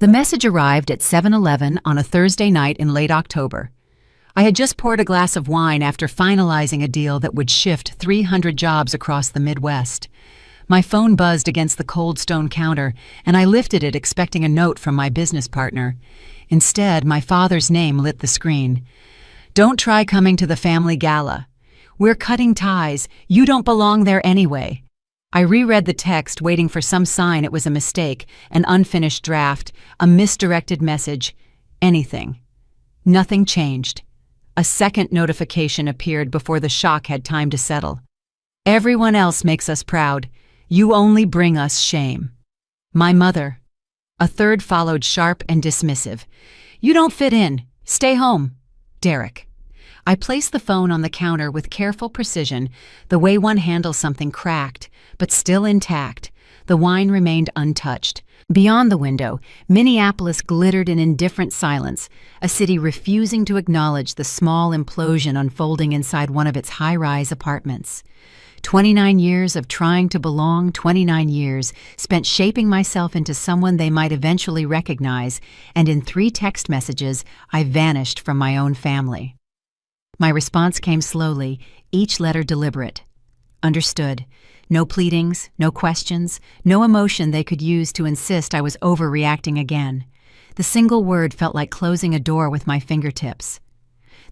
The message arrived at 7:11 on a Thursday night in late October. I had just poured a glass of wine after finalizing a deal that would shift 300 jobs across the Midwest. My phone buzzed against the cold stone counter, and I lifted it expecting a note from my business partner. Instead, my father's name lit the screen. "Don't try coming to the family gala. We're cutting ties. You don't belong there anyway." I reread the text, waiting for some sign it was a mistake, an unfinished draft, a misdirected message, anything. Nothing changed. A second notification appeared before the shock had time to settle. "Everyone else makes us proud. You only bring us shame." My mother. A third followed, sharp and dismissive. "You don't fit in. Stay home." Derek. I placed the phone on the counter with careful precision, the way one handles something cracked, but still intact. The wine remained untouched. Beyond the window, Minneapolis glittered in indifferent silence, a city refusing to acknowledge the small implosion unfolding inside one of its high-rise apartments. 29 years of trying to belong, 29 years spent shaping myself into someone they might eventually recognize, and in 3 text messages, I vanished from my own family. My response came slowly, each letter deliberate. Understood. No pleadings, no questions, no emotion they could use to insist I was overreacting again. The single word felt like closing a door with my fingertips.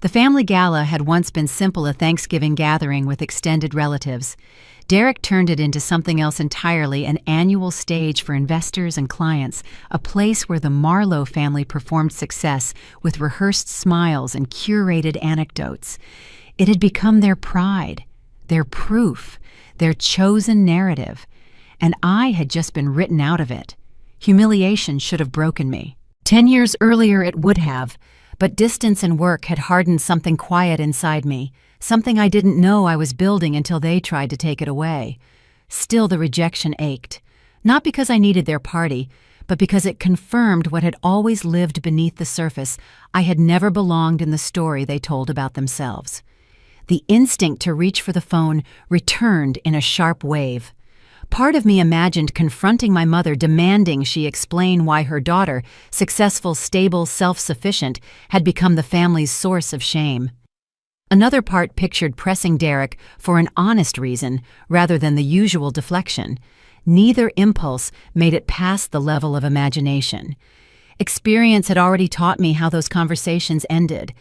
The family gala had once been simple, a Thanksgiving gathering with extended relatives. Derek turned it into something else entirely, an annual stage for investors and clients, a place where the Marlowe family performed success with rehearsed smiles and curated anecdotes. It had become their pride, their proof, their chosen narrative, and I had just been written out of it. Humiliation should have broken me. 10 years earlier it would have, but distance and work had hardened something quiet inside me, something I didn't know I was building until they tried to take it away. Still, the rejection ached, not because I needed their party, but because it confirmed what had always lived beneath the surface. I had never belonged in the story they told about themselves. The instinct to reach for the phone returned in a sharp wave. Part of me imagined confronting my mother, demanding she explain why her daughter, successful, stable, self-sufficient, had become the family's source of shame. Another part pictured pressing Derek for an honest reason rather than the usual deflection. Neither impulse made it past the level of imagination. Experience had already taught me how those conversations ended.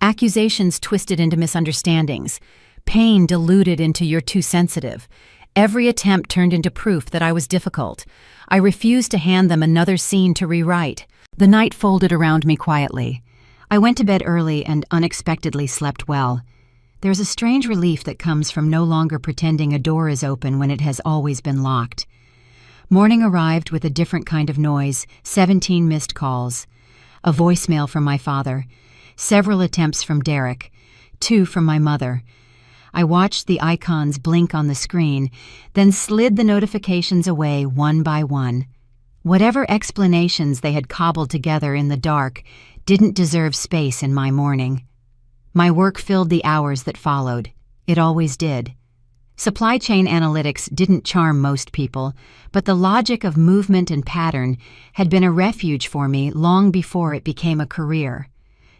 Accusations twisted into misunderstandings. Pain diluted into "you're too sensitive." Every attempt turned into proof that I was difficult. I refused to hand them another scene to rewrite. The night folded around me quietly. I went to bed early and unexpectedly slept well. There's a strange relief that comes from no longer pretending a door is open when it has always been locked. Morning arrived with a different kind of noise, 17 missed calls. A voicemail from my father. Several attempts from Derek. 2 from my mother. I watched the icons blink on the screen, then slid the notifications away one by one. Whatever explanations they had cobbled together in the dark didn't deserve space in my morning. My work filled the hours that followed. It always did. Supply chain analytics didn't charm most people, but the logic of movement and pattern had been a refuge for me long before it became a career.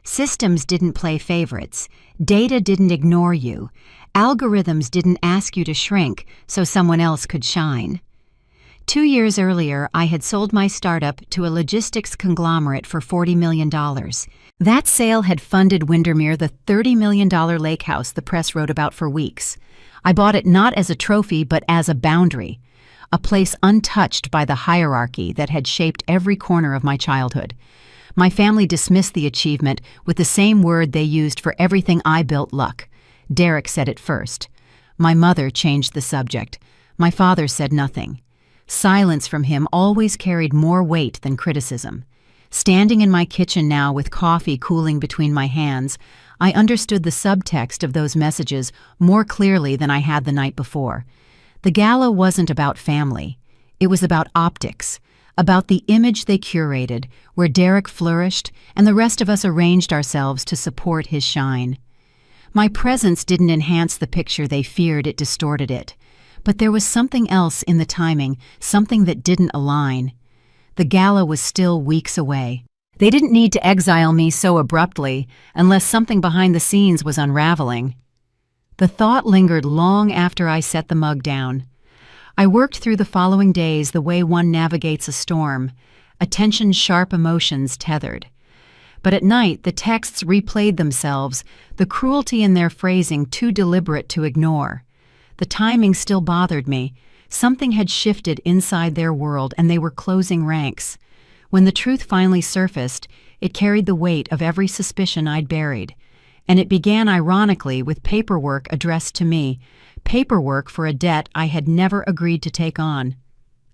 Systems didn't play favorites. Data didn't ignore you. Algorithms didn't ask you to shrink so someone else could shine. 2 years earlier, I had sold my startup to a logistics conglomerate for $40 million. That sale had funded Windermere the $30 million lake house the press wrote about for weeks. I bought it not as a trophy but as a boundary, a place untouched by the hierarchy that had shaped every corner of my childhood. My family dismissed the achievement with the same word they used for everything I built: luck. Derek said it first. My mother changed the subject. My father said nothing. Silence from him always carried more weight than criticism. Standing in my kitchen now with coffee cooling between my hands, I understood the subtext of those messages more clearly than I had the night before. The gala wasn't about family. It was about optics, about the image they curated, where Derek flourished and the rest of us arranged ourselves to support his shine. My presence didn't enhance the picture they feared, it distorted it. But there was something else in the timing, something that didn't align. The gala was still weeks away. They didn't need to exile me so abruptly unless something behind the scenes was unraveling. The thought lingered long after I set the mug down. I worked through the following days the way one navigates a storm, attention-sharp emotions tethered. But at night, the texts replayed themselves, the cruelty in their phrasing too deliberate to ignore. The timing still bothered me. Something had shifted inside their world, and they were closing ranks. When the truth finally surfaced, it carried the weight of every suspicion I'd buried. And it began ironically with paperwork addressed to me, paperwork for a debt I had never agreed to take on.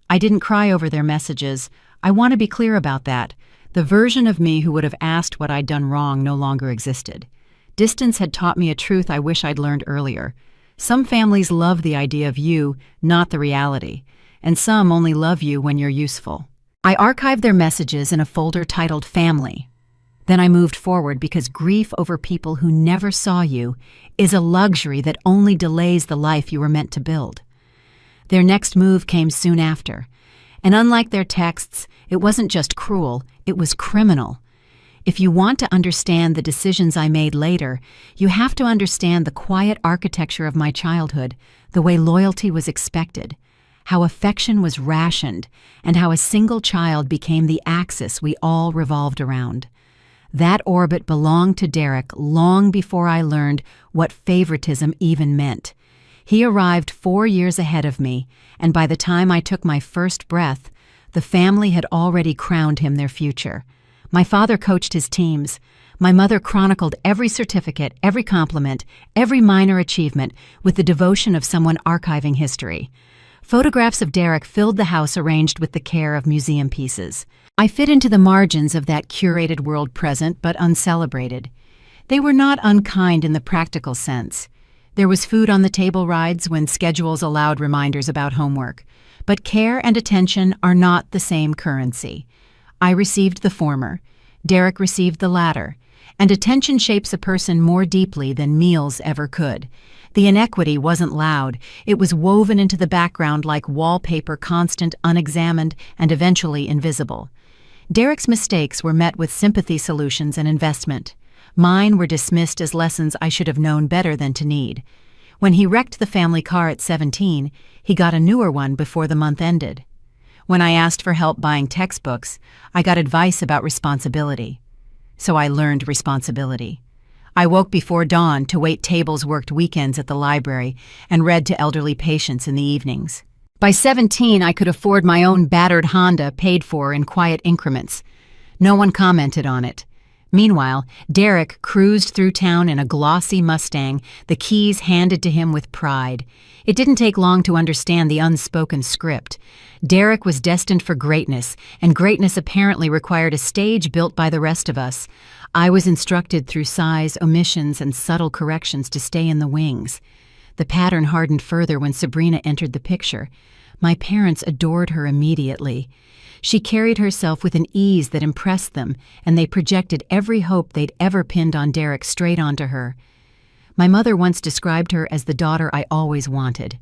I didn't cry over their messages. I want to be clear about that. The version of me who would have asked what I'd done wrong no longer existed. Distance had taught me a truth I wish I'd learned earlier. Some families love the idea of you, not the reality, and some only love you when you're useful. I archived their messages in a folder titled Family. Then I moved forward because grief over people who never saw you is a luxury that only delays the life you were meant to build. Their next move came soon after, and unlike their texts, it wasn't just cruel, it was criminal. If you want to understand the decisions I made later, you have to understand the quiet architecture of my childhood, the way loyalty was expected, how affection was rationed, and how a single child became the axis we all revolved around. That orbit belonged to Derek long before I learned what favoritism even meant. He arrived 4 years ahead of me, and by the time I took my first breath, the family had already crowned him their future. My father coached his teams. My mother chronicled every certificate, every compliment, every minor achievement with the devotion of someone archiving history. Photographs of Derek filled the house arranged with the care of museum pieces. I fit into the margins of that curated world present but uncelebrated. They were not unkind in the practical sense. There was food on the table rides when schedules allowed reminders about homework. But care and attention are not the same currency. I received the former. Derek received the latter. And attention shapes a person more deeply than meals ever could. The inequity wasn't loud. It was woven into the background like wallpaper, constant, unexamined, and eventually invisible. Derek's mistakes were met with sympathy solutions and investment. Mine were dismissed as lessons I should have known better than to need. When he wrecked the family car at 17, he got a newer one before the month ended. When I asked for help buying textbooks, I got advice about responsibility. So I learned responsibility. I woke before dawn to wait tables, worked weekends at the library, and read to elderly patients in the evenings. By 17, I could afford my own battered Honda paid for in quiet increments. No one commented on it. Meanwhile, Derek cruised through town in a glossy Mustang, the keys handed to him with pride. It didn't take long to understand the unspoken script. Derek was destined for greatness, and greatness apparently required a stage built by the rest of us. I was instructed through size, omissions, and subtle corrections to stay in the wings. The pattern hardened further when Sabrina entered the picture. My parents adored her immediately. She carried herself with an ease that impressed them, and they projected every hope they'd ever pinned on Derek straight onto her. My mother once described her as the daughter I always wanted.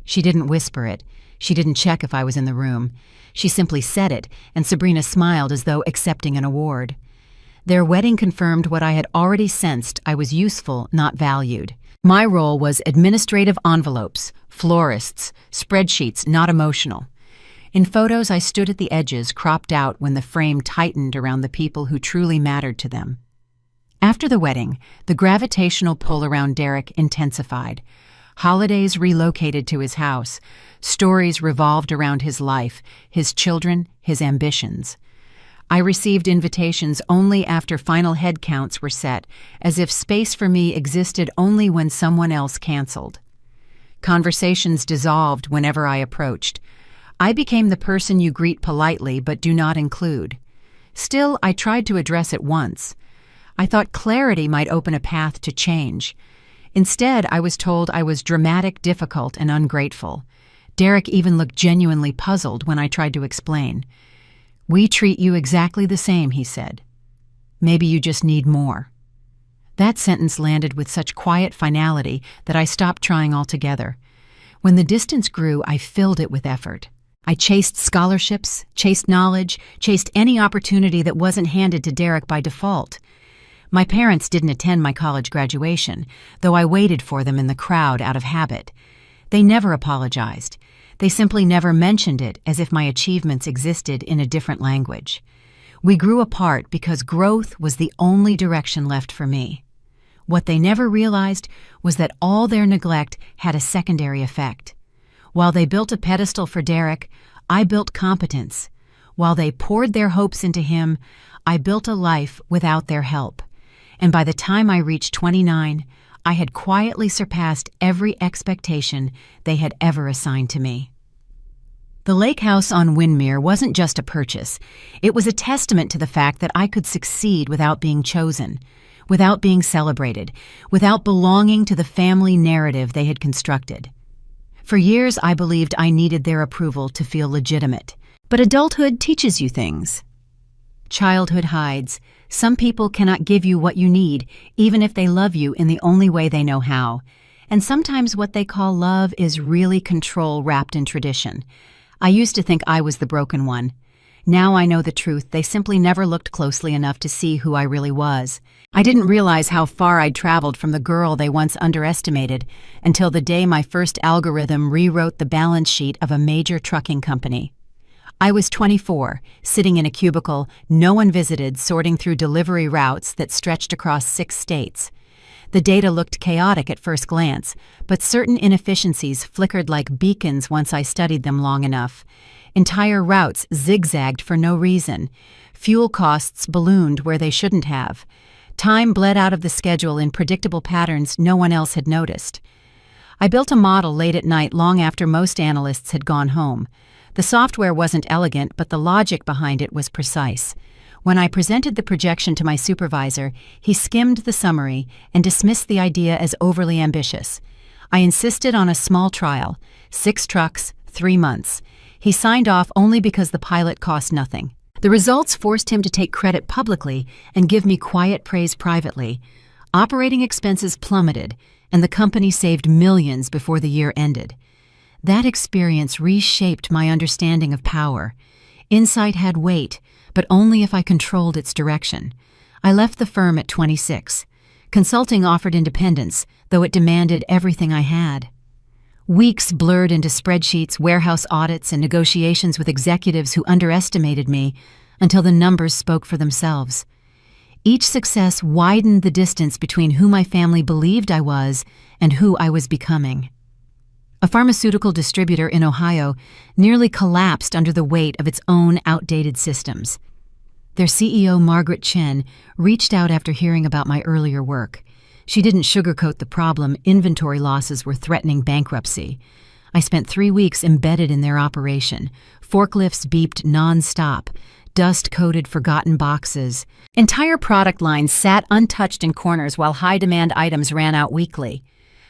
She didn't whisper it. She didn't check if I was in the room. She simply said it, and Sabrina smiled as though accepting an award. Their wedding confirmed what I had already sensed: I was useful, not valued. My role was administrative envelopes, florists, spreadsheets, not emotional. In photos, I stood at the edges, cropped out when the frame tightened around the people who truly mattered to them. After the wedding, the gravitational pull around Derek intensified. Holidays relocated to his house. Stories revolved around his life, his children, his ambitions. I received invitations only after final head counts were set, as if space for me existed only when someone else canceled. Conversations dissolved whenever I approached. I became the person you greet politely but do not include. Still, I tried to address it once. I thought clarity might open a path to change. Instead, I was told I was dramatic, difficult, and ungrateful. Derek even looked genuinely puzzled when I tried to explain. "We treat you exactly the same," he said. "Maybe you just need more." That sentence landed with such quiet finality that I stopped trying altogether. When the distance grew, I filled it with effort. I chased scholarships, chased knowledge, chased any opportunity that wasn't handed to Derek by default. My parents didn't attend my college graduation, though I waited for them in the crowd out of habit. They never apologized. They simply never mentioned it, as if my achievements existed in a different language. We grew apart because growth was the only direction left for me. What they never realized was that all their neglect had a secondary effect. While they built a pedestal for Derek, I built competence. While they poured their hopes into him, I built a life without their help. And by the time I reached 29, I had quietly surpassed every expectation they had ever assigned to me. The lake house on Windermere wasn't just a purchase. It was a testament to the fact that I could succeed without being chosen, without being celebrated, without belonging to the family narrative they had constructed. For years, I believed I needed their approval to feel legitimate. But adulthood teaches you things. Childhood hides. Some people cannot give you what you need, even if they love you in the only way they know how. And sometimes what they call love is really control wrapped in tradition. I used to think I was the broken one. Now I know the truth. They simply never looked closely enough to see who I really was. I didn't realize how far I'd traveled from the girl they once underestimated until the day my first algorithm rewrote the balance sheet of a major trucking company. I was 24, sitting in a cubicle, no one visited, sorting through delivery routes that stretched across 6 states. The data looked chaotic at first glance, but certain inefficiencies flickered like beacons once I studied them long enough. Entire routes zigzagged for no reason. Fuel costs ballooned where they shouldn't have. Time bled out of the schedule in predictable patterns no one else had noticed. I built a model late at night long after most analysts had gone home. The software wasn't elegant, but the logic behind it was precise. When I presented the projection to my supervisor, he skimmed the summary and dismissed the idea as overly ambitious. I insisted on a small trial, 6 trucks, 3 months. He signed off only because the pilot cost nothing. The results forced him to take credit publicly and give me quiet praise privately. Operating expenses plummeted, and the company saved millions before the year ended. That experience reshaped my understanding of power. Insight had weight, but only if I controlled its direction. I left the firm at 26. Consulting offered independence, though it demanded everything I had. Weeks blurred into spreadsheets, warehouse audits, and negotiations with executives who underestimated me until the numbers spoke for themselves. Each success widened the distance between who my family believed I was and who I was becoming. A pharmaceutical distributor in Ohio nearly collapsed under the weight of its own outdated systems. Their CEO, Margaret Chen, reached out after hearing about my earlier work. She didn't sugarcoat the problem. Inventory losses were threatening bankruptcy. I spent 3 weeks embedded in their operation. Forklifts beeped nonstop. Dust-coated forgotten boxes. Entire product lines sat untouched in corners while high-demand items ran out weekly.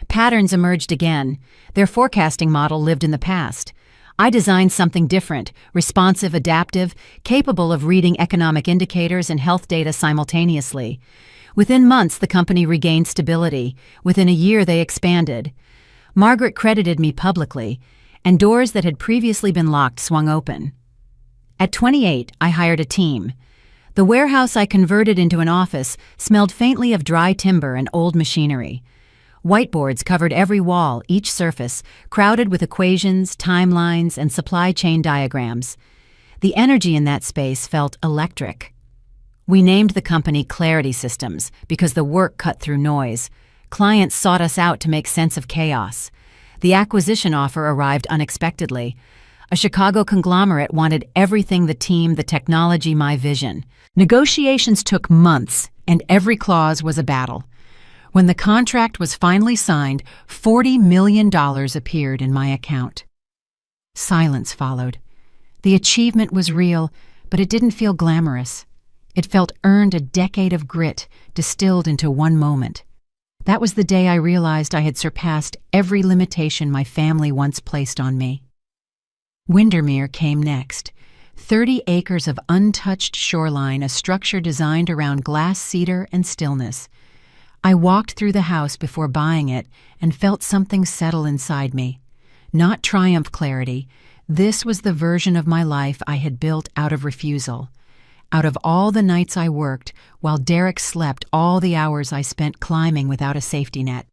Patterns emerged again. Their forecasting model lived in the past. I designed something different, responsive, adaptive, capable of reading economic indicators and health data simultaneously. Within months, the company regained stability. Within a year, they expanded. Margaret credited me publicly, and doors that had previously been locked swung open. At 28, I hired a team. The warehouse I converted into an office smelled faintly of dry timber and old machinery. Whiteboards covered every wall, each surface, crowded with equations, timelines, and supply chain diagrams. The energy in that space felt electric. We named the company Clarity Systems because the work cut through noise. Clients sought us out to make sense of chaos. The acquisition offer arrived unexpectedly. A Chicago conglomerate wanted everything: the team, the technology, my vision. Negotiations took months, and every clause was a battle. When the contract was finally signed, $40 million appeared in my account. Silence followed. The achievement was real, but it didn't feel glamorous. It felt earned, a decade of grit distilled into one moment. That was the day I realized I had surpassed every limitation my family once placed on me. Windermere came next. 30 acres of untouched shoreline, a structure designed around glass cedar and stillness. I walked through the house before buying it and felt something settle inside me. Not triumph clarity, This was the version of my life I had built out of refusal. Out of all the nights I worked, while Derek slept all the hours I spent climbing without a safety net.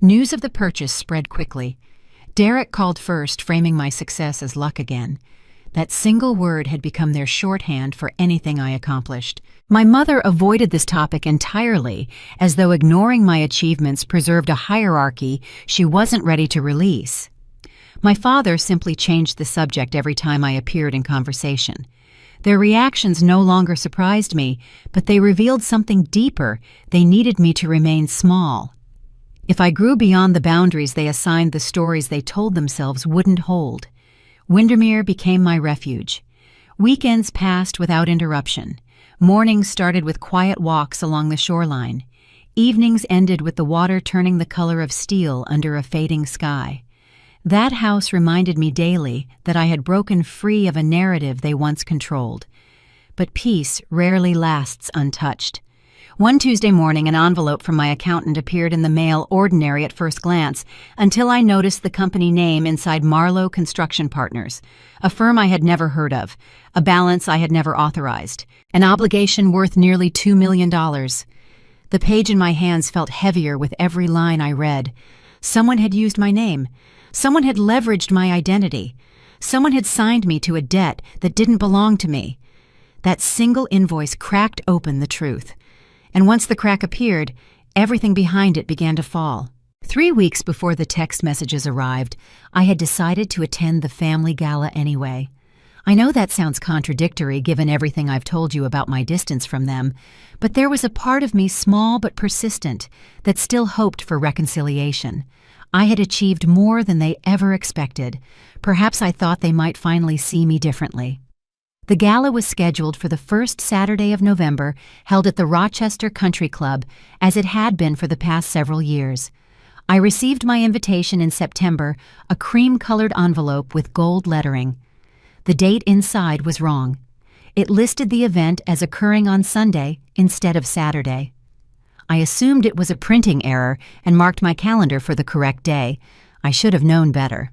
News of the purchase spread quickly. Derek called first, framing my success as luck again. That single word had become their shorthand for anything I accomplished. My mother avoided this topic entirely, as though ignoring my achievements preserved a hierarchy she wasn't ready to release. My father simply changed the subject every time I appeared in conversation. Their reactions no longer surprised me, but they revealed something deeper. They needed me to remain small. If I grew beyond the boundaries they assigned, the stories they told themselves wouldn't hold. Windermere became my refuge. Weekends passed without interruption. Mornings started with quiet walks along the shoreline. Evenings ended with the water turning the color of steel under a fading sky. That house reminded me daily that I had broken free of a narrative they once controlled. But peace rarely lasts untouched. One Tuesday morning, an envelope from my accountant appeared in the mail, ordinary at first glance, until I noticed the company name inside Marlowe Construction Partners, a firm I had never heard of, a balance I had never authorized, an obligation worth nearly $2 million. The page in my hands felt heavier with every line I read. Someone had used my name. Someone had leveraged my identity. Someone had signed me to a debt that didn't belong to me. That single invoice cracked open the truth. And once the crack appeared, everything behind it began to fall. 3 weeks before the text messages arrived, I had decided to attend the family gala anyway. I know that sounds contradictory given everything I've told you about my distance from them, but there was a part of me, small but persistent, that still hoped for reconciliation. I had achieved more than they ever expected. Perhaps I thought they might finally see me differently. The gala was scheduled for the first Saturday of November, held at the Rochester Country Club, as it had been for the past several years. I received my invitation in September, a cream-colored envelope with gold lettering. The date inside was wrong. It listed the event as occurring on Sunday instead of Saturday. I assumed it was a printing error and marked my calendar for the correct day. I should have known better.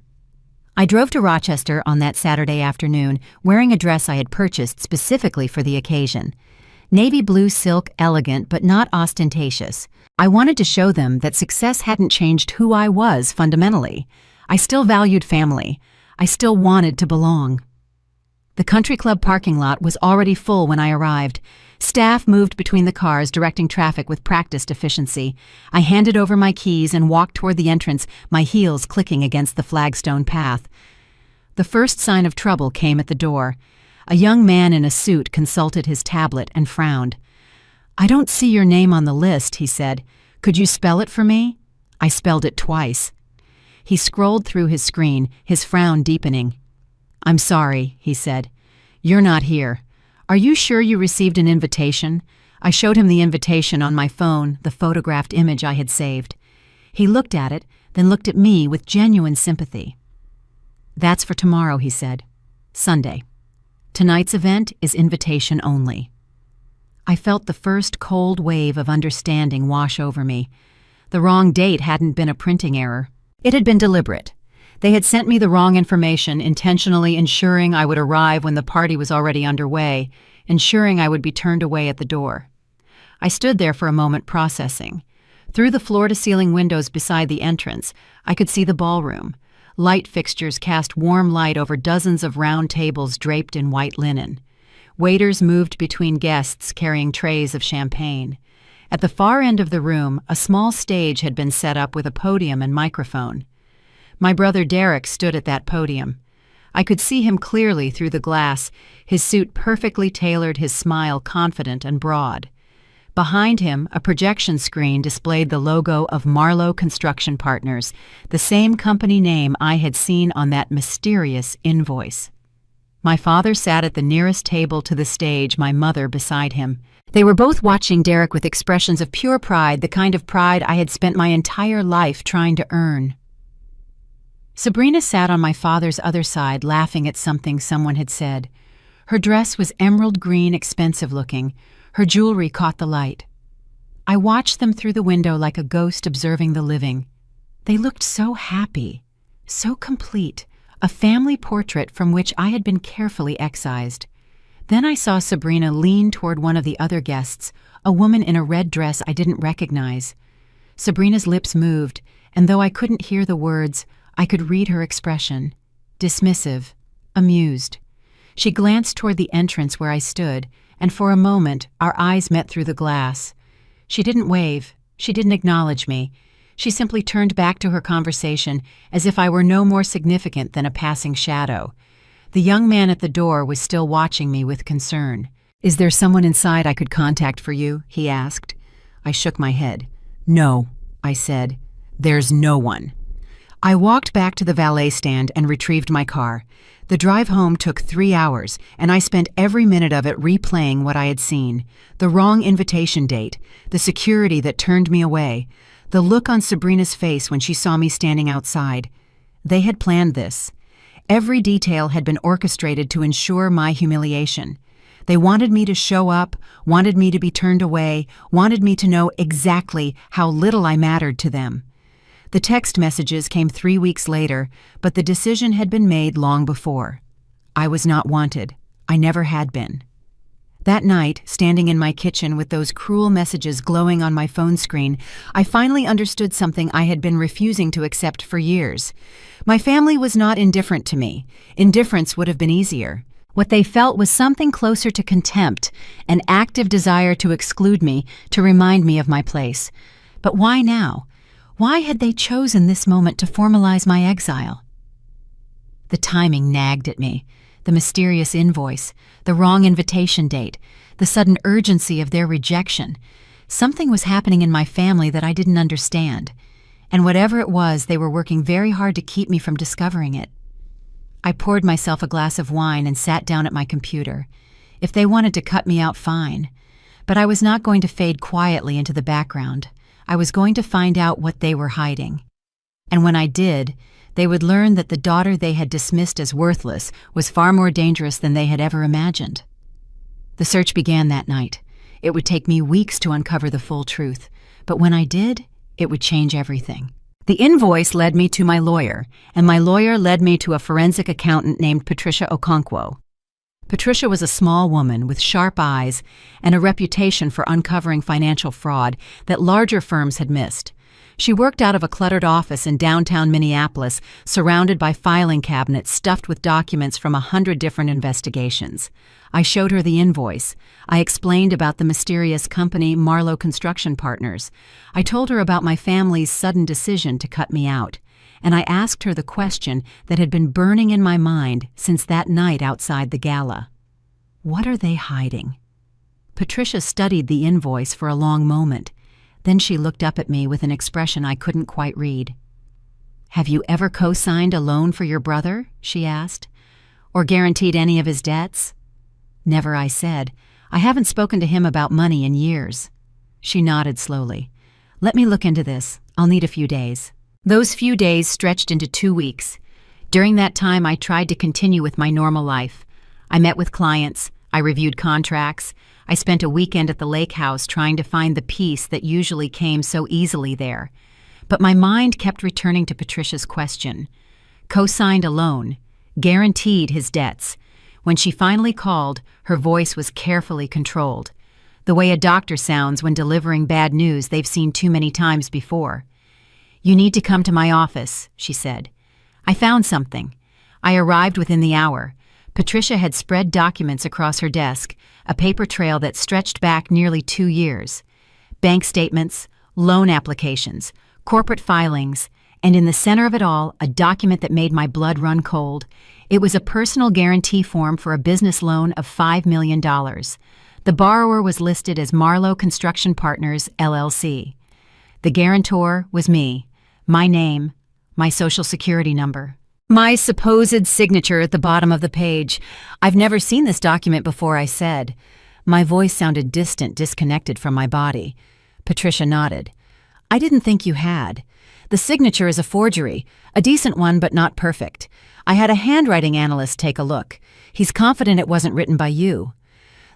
I drove to Rochester on that Saturday afternoon, wearing a dress I had purchased specifically for the occasion. Navy blue silk, elegant but not ostentatious. I wanted to show them that success hadn't changed who I was fundamentally. I still valued family. I still wanted to belong. The country club parking lot was already full when I arrived. Staff moved between the cars, directing traffic with practiced efficiency. I handed over my keys and walked toward the entrance, my heels clicking against the flagstone path. The first sign of trouble came at the door. A young man in a suit consulted his tablet and frowned. "I don't see your name on the list," he said. "Could you spell it for me?" I spelled it twice. He scrolled through his screen, his frown deepening. "I'm sorry," he said. "You're not here. Are you sure you received an invitation?" I showed him the invitation on my phone, the photographed image I had saved. He looked at it, then looked at me with genuine sympathy. "That's for tomorrow," he said. "Sunday. Tonight's event is invitation only." I felt the first cold wave of understanding wash over me. The wrong date hadn't been a printing error. It had been deliberate. They had sent me the wrong information, intentionally ensuring I would arrive when the party was already underway, ensuring I would be turned away at the door. I stood there for a moment processing. Through the floor-to-ceiling windows beside the entrance, I could see the ballroom. Light fixtures cast warm light over dozens of round tables draped in white linen. Waiters moved between guests carrying trays of champagne. At the far end of the room, a small stage had been set up with a podium and microphone. My brother Derek stood at that podium. I could see him clearly through the glass, his suit perfectly tailored, his smile confident and broad. Behind him, a projection screen displayed the logo of Marlowe Construction Partners, the same company name I had seen on that mysterious invoice. My father sat at the nearest table to the stage, my mother beside him. They were both watching Derek with expressions of pure pride, the kind of pride I had spent my entire life trying to earn. Sabrina sat on my father's other side, laughing at something someone had said. Her dress was emerald green, expensive looking. Her jewelry caught the light. I watched them through the window like a ghost observing the living. They looked so happy, so complete, a family portrait from which I had been carefully excised. Then I saw Sabrina lean toward one of the other guests, a woman in a red dress I didn't recognize. Sabrina's lips moved, and though I couldn't hear the words, I could read her expression. Dismissive, amused. She glanced toward the entrance where I stood, and for a moment our eyes met through the glass. She didn't wave. She didn't acknowledge me. She simply turned back to her conversation as if I were no more significant than a passing shadow. The young man at the door was still watching me with concern. "Is there someone inside I could contact for you?" he asked. I shook my head. "No," I said. "There's no one." I walked back to the valet stand and retrieved my car. The drive home took 3 hours, and I spent every minute of it replaying what I had seen. The wrong invitation date, the security that turned me away, the look on Sabrina's face when she saw me standing outside. They had planned this. Every detail had been orchestrated to ensure my humiliation. They wanted me to show up, wanted me to be turned away, wanted me to know exactly how little I mattered to them. The text messages came 3 weeks later, but the decision had been made long before. I was not wanted. I never had been. That night, standing in my kitchen with those cruel messages glowing on my phone screen, I finally understood something I had been refusing to accept for years. My family was not indifferent to me. Indifference would have been easier. What they felt was something closer to contempt, an active desire to exclude me, to remind me of my place. But why now? Why had they chosen this moment to formalize my exile? The timing nagged at me. The mysterious invoice, the wrong invitation date, the sudden urgency of their rejection. Something was happening in my family that I didn't understand. And whatever it was, they were working very hard to keep me from discovering it. I poured myself a glass of wine and sat down at my computer. If they wanted to cut me out, fine. But I was not going to fade quietly into the background. I was going to find out what they were hiding. And when I did, they would learn that the daughter they had dismissed as worthless was far more dangerous than they had ever imagined. The search began that night. It would take me weeks to uncover the full truth, but when I did, it would change everything. The invoice led me to my lawyer, and my lawyer led me to a forensic accountant named Patricia Okonkwo. Patricia was a small woman with sharp eyes and a reputation for uncovering financial fraud that larger firms had missed. She worked out of a cluttered office in downtown Minneapolis, surrounded by filing cabinets stuffed with documents from 100 different investigations. I showed her the invoice. I explained about the mysterious company Marlowe Construction Partners. I told her about my family's sudden decision to cut me out. And I asked her the question that had been burning in my mind since that night outside the Gala. What are they hiding? Patricia studied the invoice for a long moment. Then she looked up at me with an expression I couldn't quite read. "Have you ever co-signed a loan for your brother?" she asked. "Or guaranteed any of his debts?" "Never," I said. "I haven't spoken to him about money in years." She nodded slowly. "Let me look into this. I'll need a few days." Those few days stretched into 2 weeks. During that time, I tried to continue with my normal life. I met with clients. I reviewed contracts. I spent a weekend at the lake house trying to find the peace that usually came so easily there. But my mind kept returning to Patricia's question. Co-signed a loan, guaranteed his debts. When she finally called, her voice was carefully controlled. The way a doctor sounds when delivering bad news they've seen too many times before. "You need to come to my office," she said. I found something. I arrived within the hour. Patricia had spread documents across her desk, a paper trail that stretched back nearly 2 years. Bank statements, loan applications, corporate filings, and in the center of it all, a document that made my blood run cold. It was a personal guarantee form for a business loan of $5 million. The borrower was listed as Marlowe Construction Partners, LLC. The guarantor was me, my name, my social security number. My supposed signature at the bottom of the page. "I've never seen this document before," I said. My voice sounded distant, disconnected from my body. Patricia nodded. "I didn't think you had. The signature is a forgery, a decent one but not perfect. I had a handwriting analyst take a look. He's confident it wasn't written by you."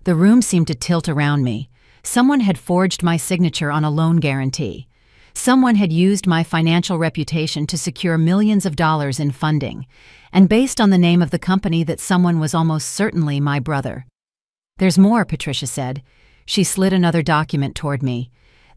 The room seemed to tilt around me. Someone had forged my signature on a loan guarantee. Someone had used my financial reputation to secure millions of dollars in funding, and based on the name of the company, that someone was almost certainly my brother. "There's more," Patricia said. She slid another document toward me.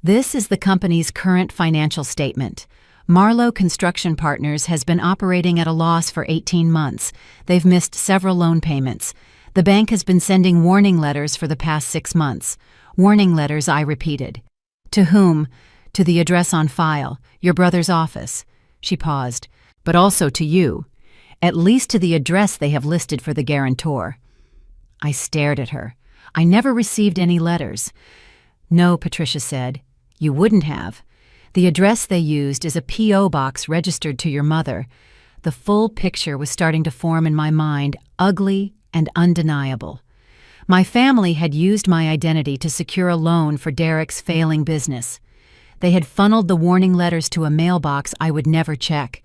"This is the company's current financial statement. Marlowe Construction Partners has been operating at a loss for 18 months. They've missed several loan payments. The bank has been sending warning letters for the past 6 months. Warning letters," I repeated. "To whom?" "To the address on file, your brother's office." She paused. "But also to you. At least to the address they have listed for the guarantor." I stared at her. "I never received any letters." "No," Patricia said. "You wouldn't have. The address they used is a P.O. box registered to your mother." The full picture was starting to form in my mind, ugly and undeniable. My family had used my identity to secure a loan for Derek's failing business. They had funneled the warning letters to a mailbox I would never check.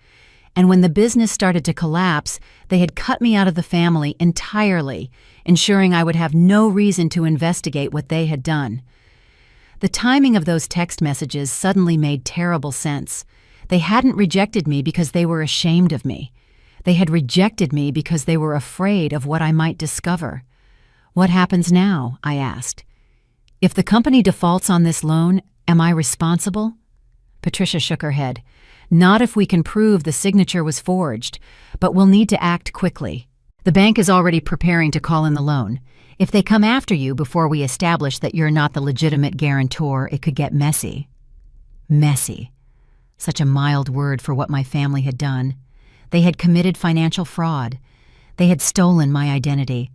And when the business started to collapse, they had cut me out of the family entirely, ensuring I would have no reason to investigate what they had done. The timing of those text messages suddenly made terrible sense. They hadn't rejected me because they were ashamed of me. They had rejected me because they were afraid of what I might discover. "What happens now?" I asked. "If the company defaults on this loan, am I responsible?" Patricia shook her head. "Not if we can prove the signature was forged, but we'll need to act quickly. The bank is already preparing to call in the loan. If they come after you before we establish that you're not the legitimate guarantor, it could get messy." Messy. Such a mild word for what my family had done. They had committed financial fraud. They had stolen my identity.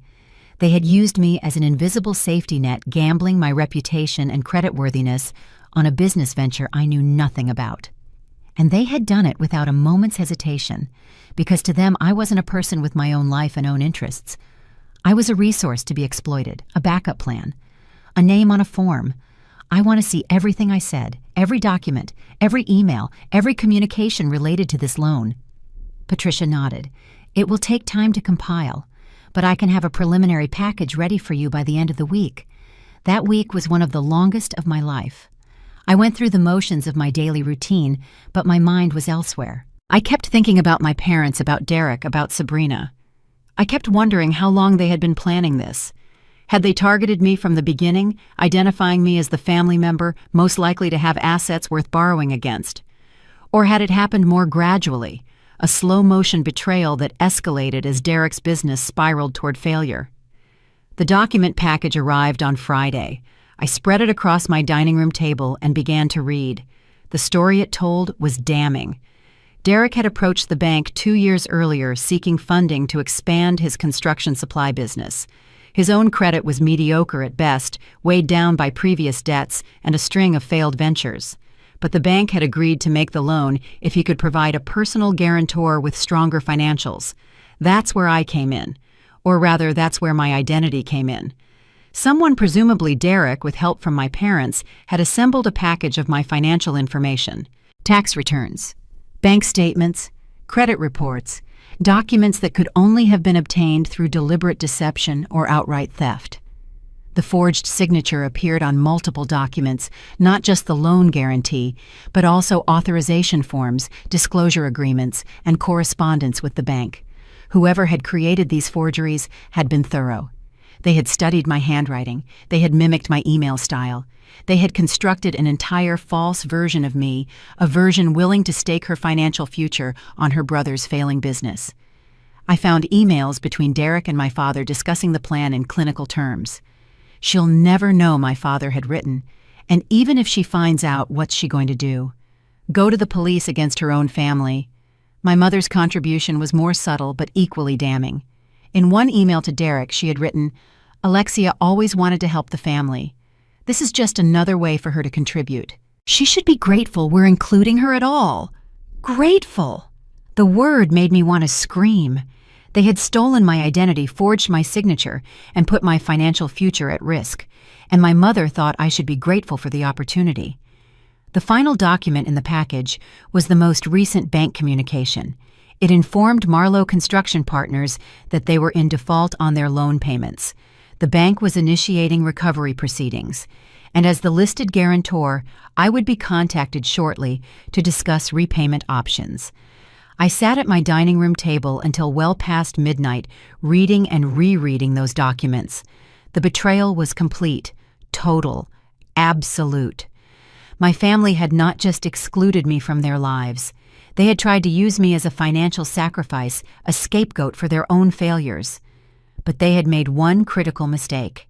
They had used me as an invisible safety net, gambling my reputation and creditworthiness on a business venture I knew nothing about. And they had done it without a moment's hesitation, because to them I wasn't a person with my own life and own interests. I was a resource to be exploited, a backup plan, a name on a form. I want to see everything I said, every document, every email, every communication related to this loan. Patricia nodded. "It will take time to compile, but I can have a preliminary package ready for you by the end of the week." That week was one of the longest of my life. I went through the motions of my daily routine, but my mind was elsewhere. I kept thinking about my parents, about Derek, about Sabrina. I kept wondering how long they had been planning this. Had they targeted me from the beginning, identifying me as the family member most likely to have assets worth borrowing against? Or had it happened more gradually, a slow-motion betrayal that escalated as Derek's business spiraled toward failure? The document package arrived on Friday. I spread it across my dining room table and began to read. The story it told was damning. Derek had approached the bank 2 years earlier seeking funding to expand his construction supply business. His own credit was mediocre at best, weighed down by previous debts and a string of failed ventures. But the bank had agreed to make the loan if he could provide a personal guarantor with stronger financials. That's where I came in. Or rather, that's where my identity came in. Someone, presumably Derek, with help from my parents, had assembled a package of my financial information. Tax returns, bank statements, credit reports, documents that could only have been obtained through deliberate deception or outright theft. The forged signature appeared on multiple documents, not just the loan guarantee, but also authorization forms, disclosure agreements, and correspondence with the bank. Whoever had created these forgeries had been thorough. They had studied my handwriting. They had mimicked my email style. They had constructed an entire false version of me, a version willing to stake her financial future on her brother's failing business. I found emails between Derek and my father discussing the plan in clinical terms. "She'll never know," my father had written, "and even if she finds out, what's she going to do? Go to the police against her own family?" My mother's contribution was more subtle but equally damning. In one email to Derek, she had written, "Alexia always wanted to help the family. This is just another way for her to contribute. She should be grateful we're including her at all." Grateful! The word made me want to scream. They had stolen my identity, forged my signature, and put my financial future at risk, and my mother thought I should be grateful for the opportunity. The final document in the package was the most recent bank communication. It informed Marlowe Construction Partners that they were in default on their loan payments. The bank was initiating recovery proceedings, and as the listed guarantor, I would be contacted shortly to discuss repayment options. I sat at my dining room table until well past midnight, reading and rereading those documents. The betrayal was complete, total, absolute. My family had not just excluded me from their lives. They had tried to use me as a financial sacrifice, a scapegoat for their own failures. But they had made one critical mistake.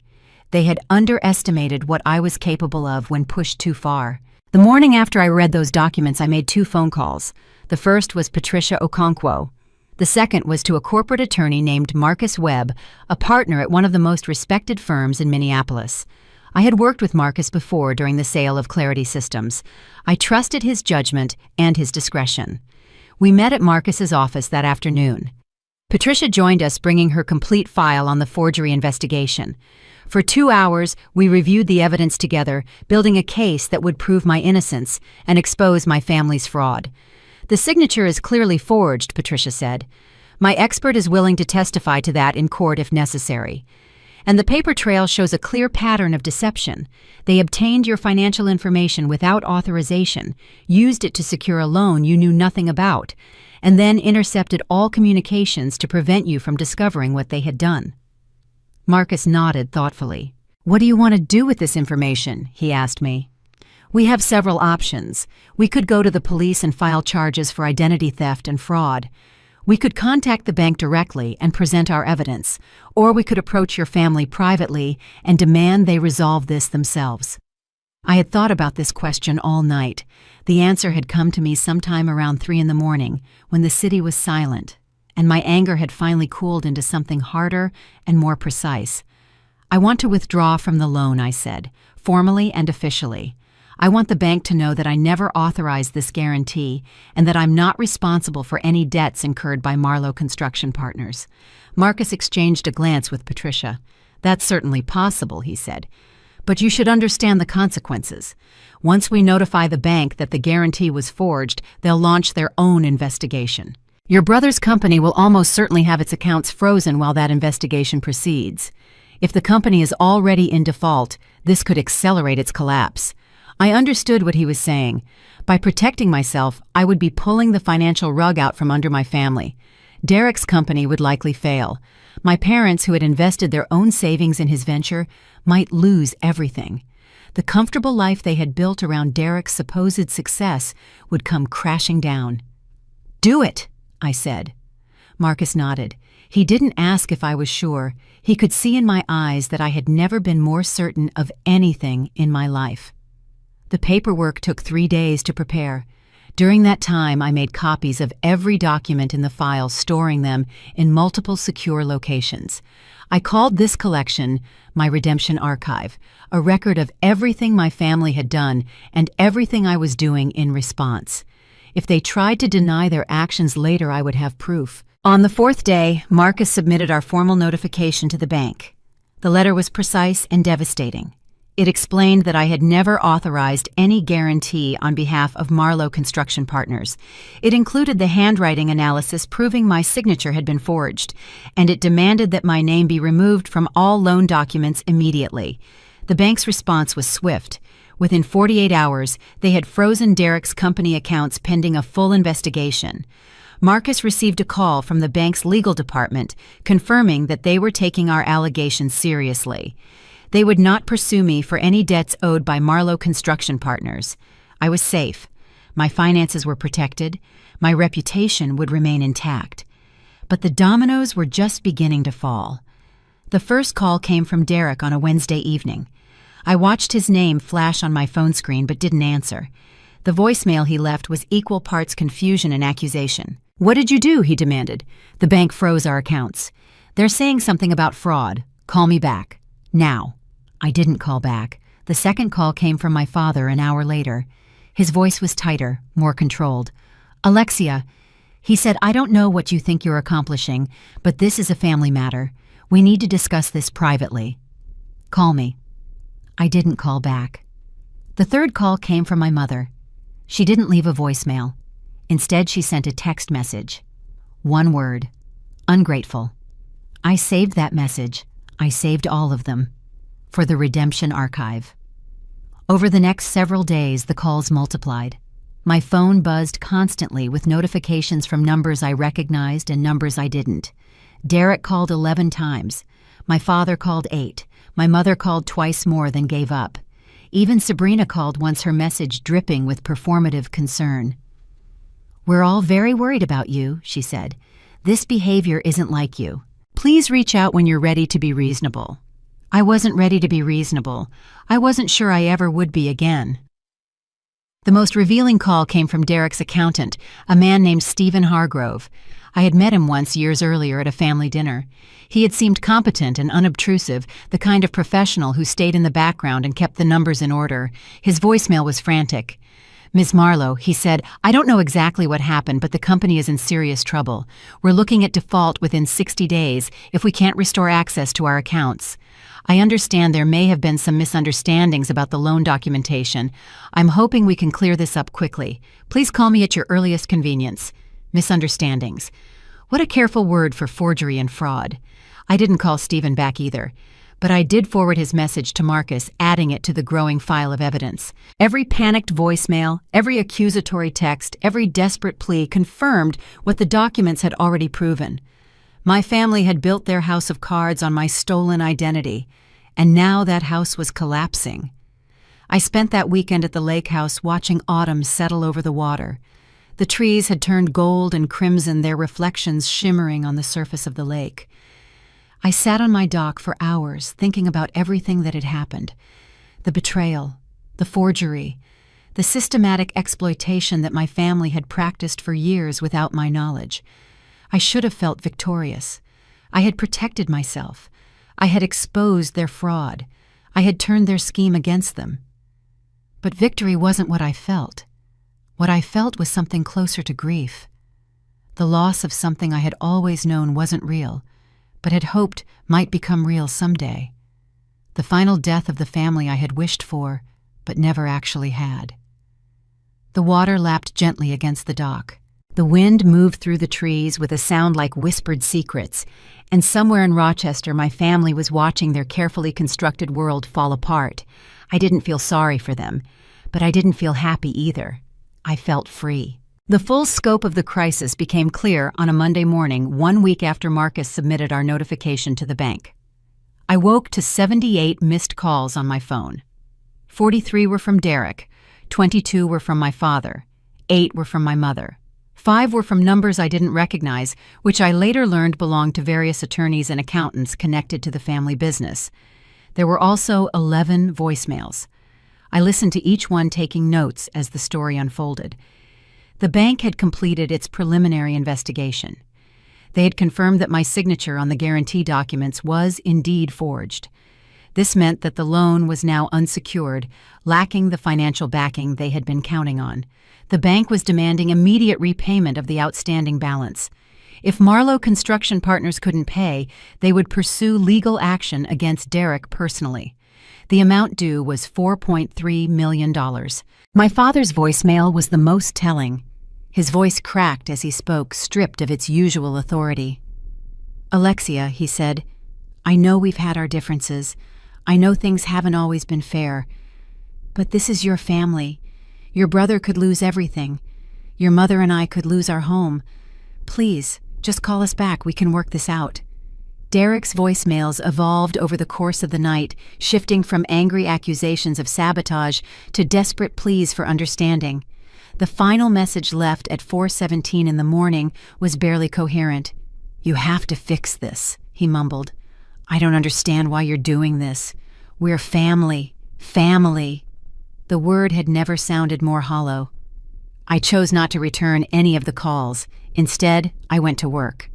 They had underestimated what I was capable of when pushed too far. The morning after I read those documents, I made 2 phone calls. The first was Patricia Okonkwo. The second was to a corporate attorney named Marcus Webb, a partner at one of the most respected firms in Minneapolis. I had worked with Marcus before during the sale of Clarity Systems. I trusted his judgment and his discretion. We met at Marcus's office that afternoon. Patricia joined us, bringing her complete file on the forgery investigation. For 2 hours, we reviewed the evidence together, building a case that would prove my innocence and expose my family's fraud. "The signature is clearly forged," Patricia said. "My expert is willing to testify to that in court if necessary. And the paper trail shows a clear pattern of deception. They obtained your financial information without authorization, used it to secure a loan you knew nothing about, and then intercepted all communications to prevent you from discovering what they had done." Marcus nodded thoughtfully. "What do you want to do with this information?" he asked me. "We have several options. We could go to the police and file charges for identity theft and fraud. We could contact the bank directly and present our evidence, or we could approach your family privately and demand they resolve this themselves." I had thought about this question all night. The answer had come to me sometime around 3 a.m, when the city was silent, and my anger had finally cooled into something harder and more precise. "I want to withdraw from the loan," I said, "formally and officially. I want the bank to know that I never authorized this guarantee and that I'm not responsible for any debts incurred by Marlowe Construction Partners." Marcus exchanged a glance with Patricia. "That's certainly possible," he said. "But you should understand the consequences. Once we notify the bank that the guarantee was forged, they'll launch their own investigation. Your brother's company will almost certainly have its accounts frozen while that investigation proceeds. If the company is already in default, this could accelerate its collapse." I understood what he was saying. By protecting myself, I would be pulling the financial rug out from under my family. Derek's company would likely fail. My parents, who had invested their own savings in his venture, might lose everything. The comfortable life they had built around Derek's supposed success would come crashing down. "Do it," I said. Marcus nodded. He didn't ask if I was sure. He could see in my eyes that I had never been more certain of anything in my life. The paperwork took 3 days to prepare. During that time, I made copies of every document in the file, storing them in multiple secure locations. I called this collection my Redemption Archive, a record of everything my family had done and everything I was doing in response. If they tried to deny their actions later, I would have proof. On the 4th day, Marcus submitted our formal notification to the bank. The letter was precise and devastating. It explained that I had never authorized any guarantee on behalf of Marlowe Construction Partners. It included the handwriting analysis proving my signature had been forged, and it demanded that my name be removed from all loan documents immediately. The bank's response was swift. Within 48 hours, they had frozen Derek's company accounts pending a full investigation. Marcus received a call from the bank's legal department confirming that they were taking our allegations seriously. They would not pursue me for any debts owed by Marlowe Construction Partners. I was safe. My finances were protected. My reputation would remain intact. But the dominoes were just beginning to fall. The first call came from Derek on a Wednesday evening. I watched his name flash on my phone screen but didn't answer. The voicemail he left was equal parts confusion and accusation. "What did you do?" he demanded. "The bank froze our accounts. They're saying something about fraud. Call me back. Now." I didn't call back. The second call came from my father an hour later. His voice was tighter, more controlled. "Alexia," he said, "I don't know what you think you're accomplishing, but this is a family matter. We need to discuss this privately. Call me." I didn't call back. The third call came from my mother. She didn't leave a voicemail. Instead, she sent a text message. One word: ungrateful. I saved that message. I saved all of them for the Redemption Archive. Over the next several days, the calls multiplied. My phone buzzed constantly with notifications from numbers I recognized and numbers I didn't. Derek called 11 times. My father called 8. My mother called twice more, then gave up. Even Sabrina called once, her message dripping with performative concern. "We're all very worried about you," she said. "This behavior isn't like you. Please reach out when you're ready to be reasonable." I wasn't ready to be reasonable. I wasn't sure I ever would be again. The most revealing call came from Derek's accountant, a man named Stephen Hargrove. I had met him once years earlier at a family dinner. He had seemed competent and unobtrusive, the kind of professional who stayed in the background and kept the numbers in order. His voicemail was frantic. "Ms. Marlowe," he said, "I don't know exactly what happened, but the company is in serious trouble. We're looking at default within 60 days if we can't restore access to our accounts. I understand there may have been some misunderstandings about the loan documentation. I'm hoping we can clear this up quickly. Please call me at your earliest convenience." Misunderstandings. What a careful word for forgery and fraud. I didn't call Stephen back either, but I did forward his message to Marcus, adding it to the growing file of evidence. Every panicked voicemail, every accusatory text, every desperate plea confirmed what the documents had already proven. My family had built their house of cards on my stolen identity, and now that house was collapsing. I spent that weekend at the lake house watching autumn settle over the water. The trees had turned gold and crimson, their reflections shimmering on the surface of the lake. I sat on my dock for hours thinking about everything that had happened. The betrayal, the forgery, the systematic exploitation that my family had practiced for years without my knowledge. I should have felt victorious. I had protected myself. I had exposed their fraud. I had turned their scheme against them. But victory wasn't what I felt. What I felt was something closer to grief. The loss of something I had always known wasn't real, but had hoped might become real someday. The final death of the family I had wished for, but never actually had. The water lapped gently against the dock. The wind moved through the trees with a sound like whispered secrets, and somewhere in Rochester my family was watching their carefully constructed world fall apart. I didn't feel sorry for them, but I didn't feel happy either. I felt free. The full scope of the crisis became clear on a Monday morning, 1 week after Marcus submitted our notification to the bank. I woke to 78 missed calls on my phone. 43 were from Derek, 22 were from my father, 8 were from my mother. 5 were from numbers I didn't recognize, which I later learned belonged to various attorneys and accountants connected to the family business. There were also 11 voicemails. I listened to each one, taking notes as the story unfolded. The bank had completed its preliminary investigation. They had confirmed that my signature on the guarantee documents was indeed forged. This meant that the loan was now unsecured, lacking the financial backing they had been counting on. The bank was demanding immediate repayment of the outstanding balance. If Marlowe Construction Partners couldn't pay, they would pursue legal action against Derek personally. The amount due was $4.3 million. My father's voicemail was the most telling. His voice cracked as he spoke, stripped of its usual authority. "Alexia," he said, "I know we've had our differences. I know things haven't always been fair. But this is your family. Your brother could lose everything. Your mother and I could lose our home. Please, just call us back. We can work this out." Derek's voicemails evolved over the course of the night, shifting from angry accusations of sabotage to desperate pleas for understanding. The final message, left at 4:17 in the morning, was barely coherent. "You have to fix this," he mumbled. "I don't understand why you're doing this. We're family. Family." The word had never sounded more hollow. I chose not to return any of the calls. Instead, I went to work.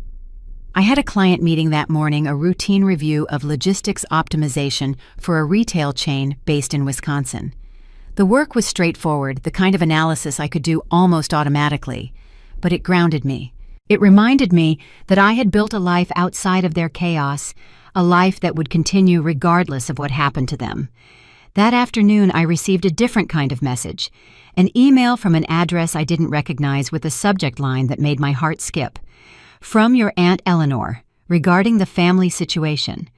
I had a client meeting that morning, a routine review of logistics optimization for a retail chain based in Wisconsin. The work was straightforward, the kind of analysis I could do almost automatically, but it grounded me. It reminded me that I had built a life outside of their chaos, a life that would continue regardless of what happened to them. That afternoon, I received a different kind of message, an email from an address I didn't recognize with a subject line that made my heart skip. "From your Aunt Eleanor, regarding the family situation."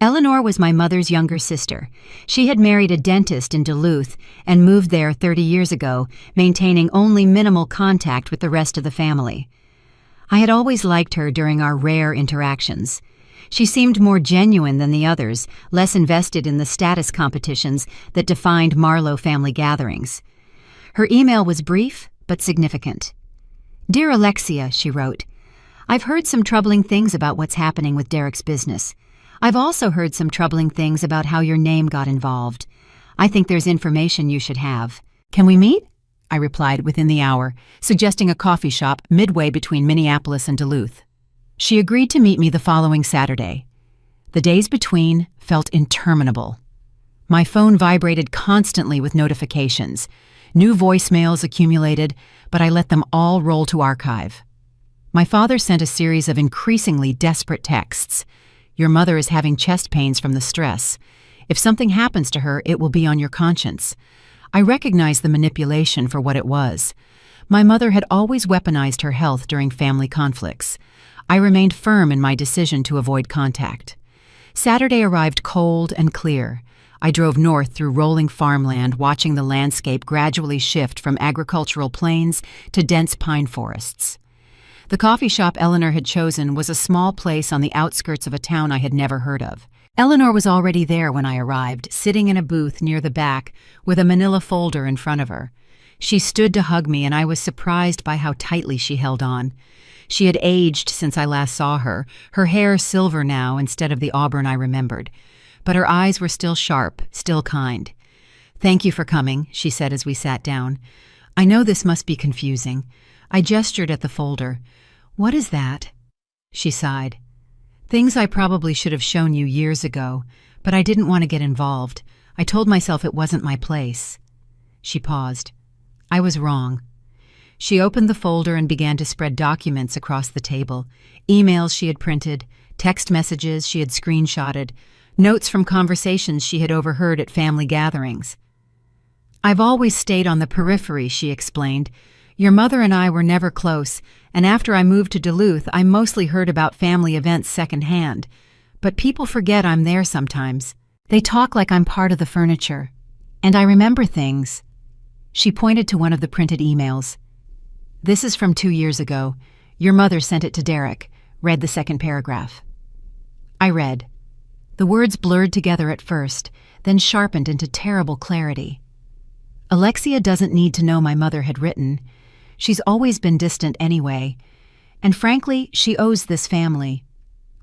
Eleanor was my mother's younger sister. She had married a dentist in Duluth and moved there 30 years ago, maintaining only minimal contact with the rest of the family. I had always liked her during our rare interactions. She seemed more genuine than the others, less invested in the status competitions that defined Marlowe family gatherings. Her email was brief but significant. "Dear Alexia," she wrote, "I've heard some troubling things about what's happening with Derek's business. I've also heard some troubling things about how your name got involved. I think there's information you should have. Can we meet?" I replied within the hour, suggesting a coffee shop midway between Minneapolis and Duluth. She agreed to meet me the following Saturday. The days between felt interminable. My phone vibrated constantly with notifications. New voicemails accumulated, but I let them all roll to archive. My father sent a series of increasingly desperate texts. "Your mother is having chest pains from the stress. If something happens to her, it will be on your conscience." I recognized the manipulation for what it was. My mother had always weaponized her health during family conflicts. I remained firm in my decision to avoid contact. Saturday arrived cold and clear. I drove north through rolling farmland, watching the landscape gradually shift from agricultural plains to dense pine forests. The coffee shop Eleanor had chosen was a small place on the outskirts of a town I had never heard of. Eleanor was already there when I arrived, sitting in a booth near the back with a manila folder in front of her. She stood to hug me, and I was surprised by how tightly she held on. She had aged since I last saw her, her hair silver now instead of the auburn I remembered. But her eyes were still sharp, still kind. "Thank you for coming," she said as we sat down. "I know this must be confusing." I gestured at the folder. "What is that?" She sighed. "Things I probably should have shown you years ago, but I didn't want to get involved. I told myself it wasn't my place." She paused. I was wrong. She opened the folder and began to spread documents across the table. Emails she had printed, text messages she had screenshotted, notes from conversations she had overheard at family gatherings. "I've always stayed on the periphery," she explained. "Your mother and I were never close, and after I moved to Duluth, I mostly heard about family events secondhand. But people forget I'm there sometimes. They talk like I'm part of the furniture. And I remember things." She pointed to one of the printed emails. "This is from 2 years ago. Your mother sent it to Derek," read the second paragraph. I read. The words blurred together at first, then sharpened into terrible clarity. "Alexia doesn't need to know my mother had written. She's always been distant anyway. And frankly, she owes this family.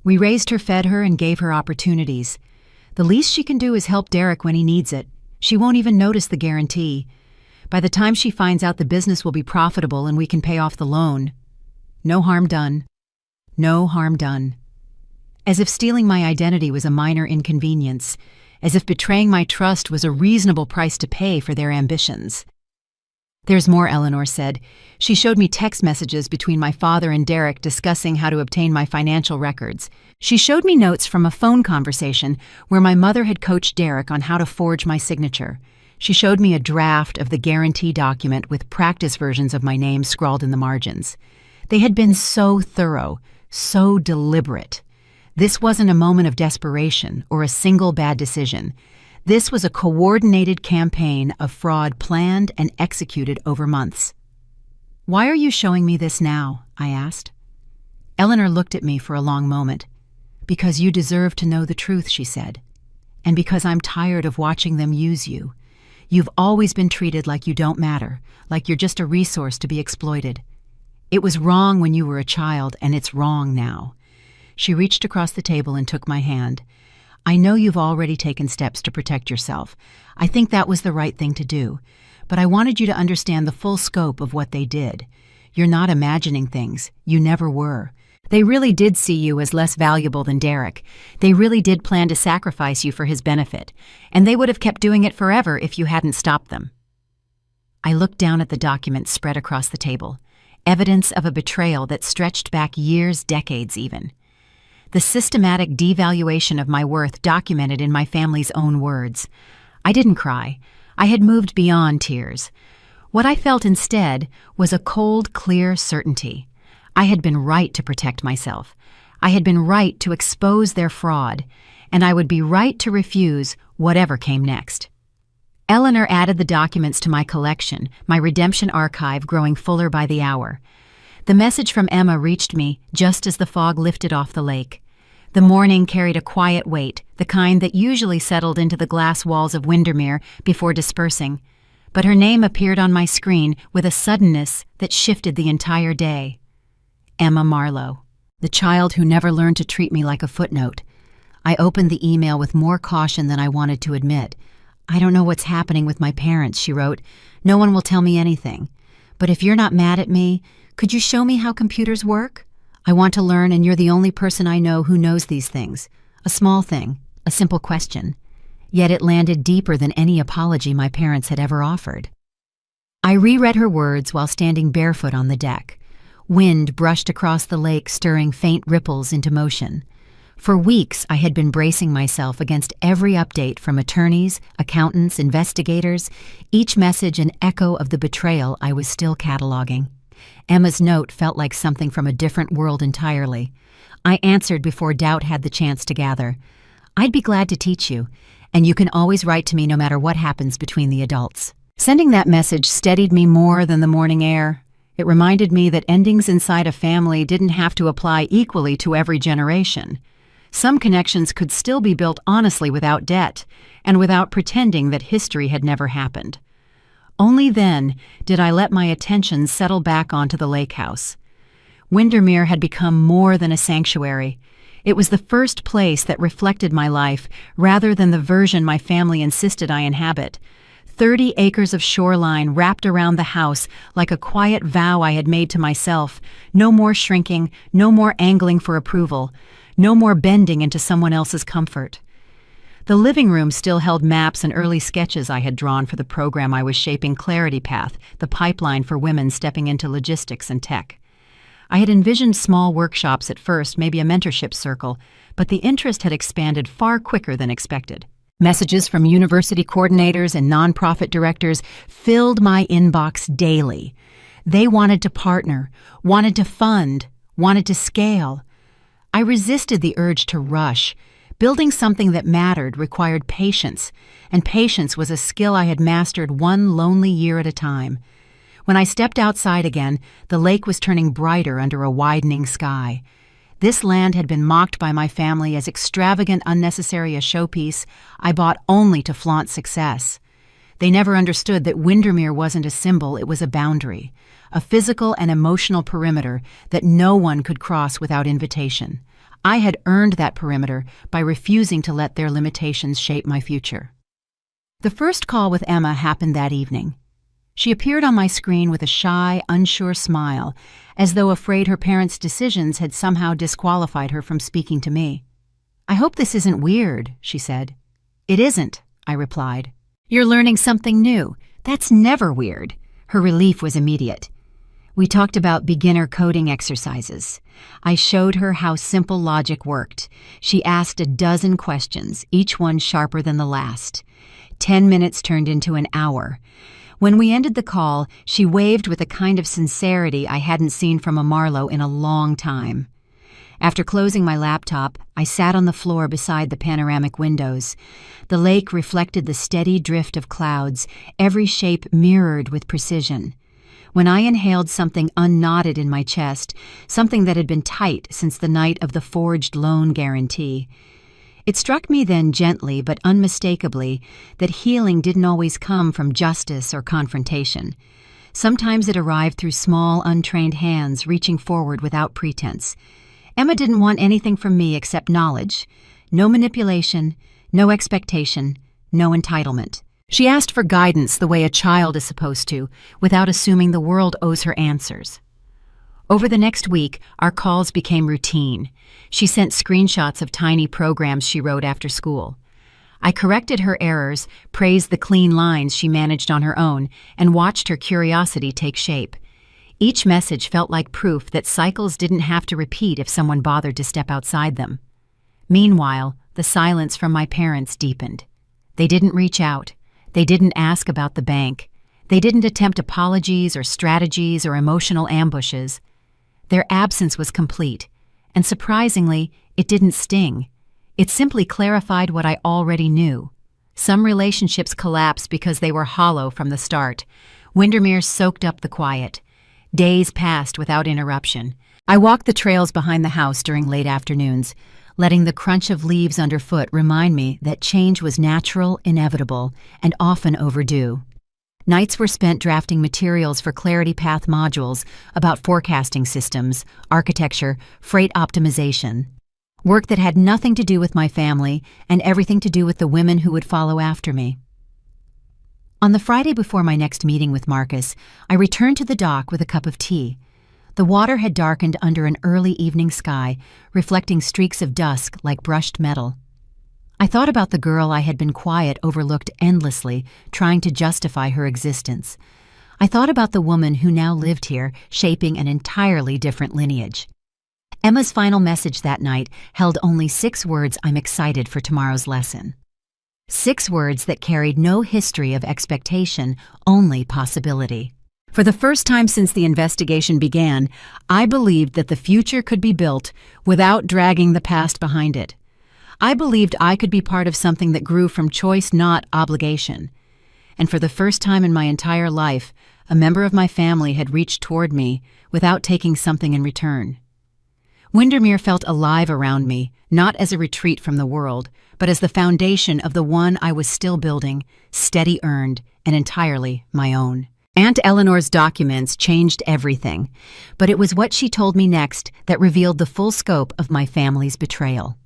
We raised her, fed her, and gave her opportunities. The least she can do is help Derek when he needs it. She won't even notice the guarantee. By the time she finds out the business will be profitable and we can pay off the loan. No harm done. No harm done." As if stealing my identity was a minor inconvenience, as if betraying my trust was a reasonable price to pay for their ambitions. "There's more," Eleanor said. She showed me text messages between my father and Derek discussing how to obtain my financial records. She showed me notes from a phone conversation where my mother had coached Derek on how to forge my signature. She showed me a draft of the guarantee document with practice versions of my name scrawled in the margins. They had been so thorough, so deliberate. This wasn't a moment of desperation or a single bad decision. This was a coordinated campaign of fraud planned and executed over months. "Why are you showing me this now?" I asked. Eleanor looked at me for a long moment. "Because you deserve to know the truth," she said. "And because I'm tired of watching them use you. You've always been treated like you don't matter, like you're just a resource to be exploited. It was wrong when you were a child, and it's wrong now." She reached across the table and took my hand. "I know you've already taken steps to protect yourself. I think that was the right thing to do. But I wanted you to understand the full scope of what they did. You're not imagining things. You never were. They really did see you as less valuable than Derek. They really did plan to sacrifice you for his benefit. And they would have kept doing it forever if you hadn't stopped them." I looked down at the documents spread across the table. Evidence of a betrayal that stretched back years, decades even. The systematic devaluation of my worth documented in my family's own words. I didn't cry. I had moved beyond tears. What I felt instead was a cold, clear certainty. I had been right to protect myself. I had been right to expose their fraud. and I would be right to refuse whatever came next. Eleanor added the documents to my collection, my redemption archive growing fuller by the hour. The message from Emma reached me just as the fog lifted off the lake. The morning carried a quiet weight, the kind that usually settled into the glass walls of Windermere before dispersing. But her name appeared on my screen with a suddenness that shifted the entire day. Emma Marlowe, the child who never learned to treat me like a footnote. I opened the email with more caution than I wanted to admit. "I don't know what's happening with my parents," she wrote. "No one will tell me anything. But if you're not mad at me, could you show me how computers work? I want to learn, and you're the only person I know who knows these things." A small thing, a simple question. Yet it landed deeper than any apology my parents had ever offered. I reread her words while standing barefoot on the deck. Wind brushed across the lake, stirring faint ripples into motion. For weeks, I had been bracing myself against every update from attorneys, accountants, investigators, each message an echo of the betrayal I was still cataloging. Emma's note felt like something from a different world entirely. I answered before doubt had the chance to gather. "I'd be glad to teach you, and you can always write to me no matter what happens between the adults." Sending that message steadied me more than the morning air. It reminded me that endings inside a family didn't have to apply equally to every generation. Some connections could still be built honestly without debt, and without pretending that history had never happened. Only then did I let my attention settle back onto the lake house. Windermere had become more than a sanctuary. It was the first place that reflected my life rather than the version my family insisted I inhabit. 30 acres of shoreline wrapped around the house like a quiet vow I had made to myself. No more shrinking, no more angling for approval. No more bending into someone else's comfort. The living room still held maps and early sketches I had drawn for the program I was shaping, Clarity Path, the pipeline for women stepping into logistics and tech. I had envisioned small workshops at first, maybe a mentorship circle, but the interest had expanded far quicker than expected. Messages from university coordinators and nonprofit directors filled my inbox daily. They wanted to partner, wanted to fund, wanted to scale. I resisted the urge to rush. Building something that mattered required patience, and patience was a skill I had mastered one lonely year at a time. When I stepped outside again, the lake was turning brighter under a widening sky. This land had been mocked by my family as extravagant, unnecessary a showpiece I bought only to flaunt success. They never understood that Windermere wasn't a symbol, it was a boundary, a physical and emotional perimeter that no one could cross without invitation. I had earned that perimeter by refusing to let their limitations shape my future. The first call with Emma happened that evening. She appeared on my screen with a shy, unsure smile, as though afraid her parents' decisions had somehow disqualified her from speaking to me. "I hope this isn't weird," she said. "It isn't," I replied. "You're learning something new. That's never weird." Her relief was immediate. We talked about beginner coding exercises. I showed her how simple logic worked. She asked a dozen questions, each one sharper than the last. 10 minutes turned into an hour. When we ended the call, she waved with a kind of sincerity I hadn't seen from a Marlowe in a long time. After closing my laptop, I sat on the floor beside the panoramic windows. The lake reflected the steady drift of clouds, every shape mirrored with precision. When I inhaled something unknotted in my chest, something that had been tight since the night of the forged loan guarantee, it struck me then gently but unmistakably that healing didn't always come from justice or confrontation. Sometimes it arrived through small, untrained hands reaching forward without pretense. Emma didn't want anything from me except knowledge. No manipulation, no expectation, no entitlement. She asked for guidance the way a child is supposed to, without assuming the world owes her answers. Over the next week, our calls became routine. She sent screenshots of tiny programs she wrote after school. I corrected her errors, praised the clean lines she managed on her own, and watched her curiosity take shape. Each message felt like proof that cycles didn't have to repeat if someone bothered to step outside them. Meanwhile, the silence from my parents deepened. They didn't reach out. They didn't ask about the bank. They didn't attempt apologies or strategies or emotional ambushes. Their absence was complete, and surprisingly, it didn't sting. It simply clarified what I already knew. Some relationships collapse because they were hollow from the start. Windermere soaked up the quiet. Days passed without interruption. I walked the trails behind the house during late afternoons, letting the crunch of leaves underfoot remind me that change was natural, inevitable, and often overdue. Nights were spent drafting materials for Clarity Path modules about forecasting systems, architecture, freight optimization. Work that had nothing to do with my family and everything to do with the women who would follow after me. On the Friday before my next meeting with Marcus, I returned to the dock with a cup of tea. The water had darkened under an early evening sky, reflecting streaks of dusk like brushed metal. I thought about the girl I had been quiet overlooked endlessly, trying to justify her existence. I thought about the woman who now lived here, shaping an entirely different lineage. Emma's final message that night held only 6 words I'm excited for tomorrow's lesson. 6 words that carried no history of expectation, only possibility. For the first time since the investigation began, I believed that the future could be built without dragging the past behind it. I believed I could be part of something that grew from choice, not obligation. And for the first time in my entire life, a member of my family had reached toward me without taking something in return. Windermere felt alive around me, not as a retreat from the world, but as the foundation of the one I was still building, steady earned, and entirely my own. Aunt Eleanor's documents changed everything, but it was what she told me next that revealed the full scope of my family's betrayal.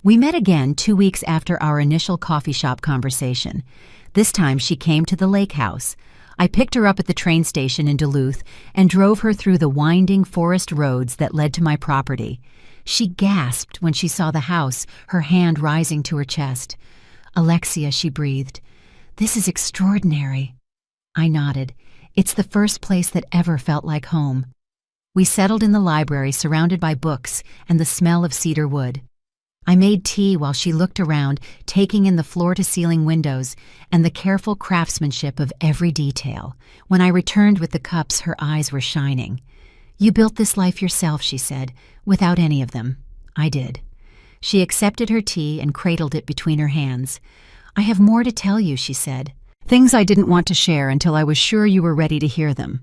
We met again 2 weeks after our initial coffee shop conversation. This time she came to the lake house. I picked her up at the train station in Duluth and drove her through the winding forest roads that led to my property. She gasped when she saw the house, her hand rising to her chest. "Alexia," she breathed, "this is extraordinary." I nodded. It's the first place that ever felt like home. We settled in the library surrounded by books and the smell of cedar wood. I made tea while she looked around, taking in the floor-to-ceiling windows and the careful craftsmanship of every detail. When I returned with the cups, her eyes were shining. "You built this life yourself," she said, "without any of them." I did. She accepted her tea and cradled it between her hands. "I have more to tell you," she said. "Things I didn't want to share until I was sure you were ready to hear them."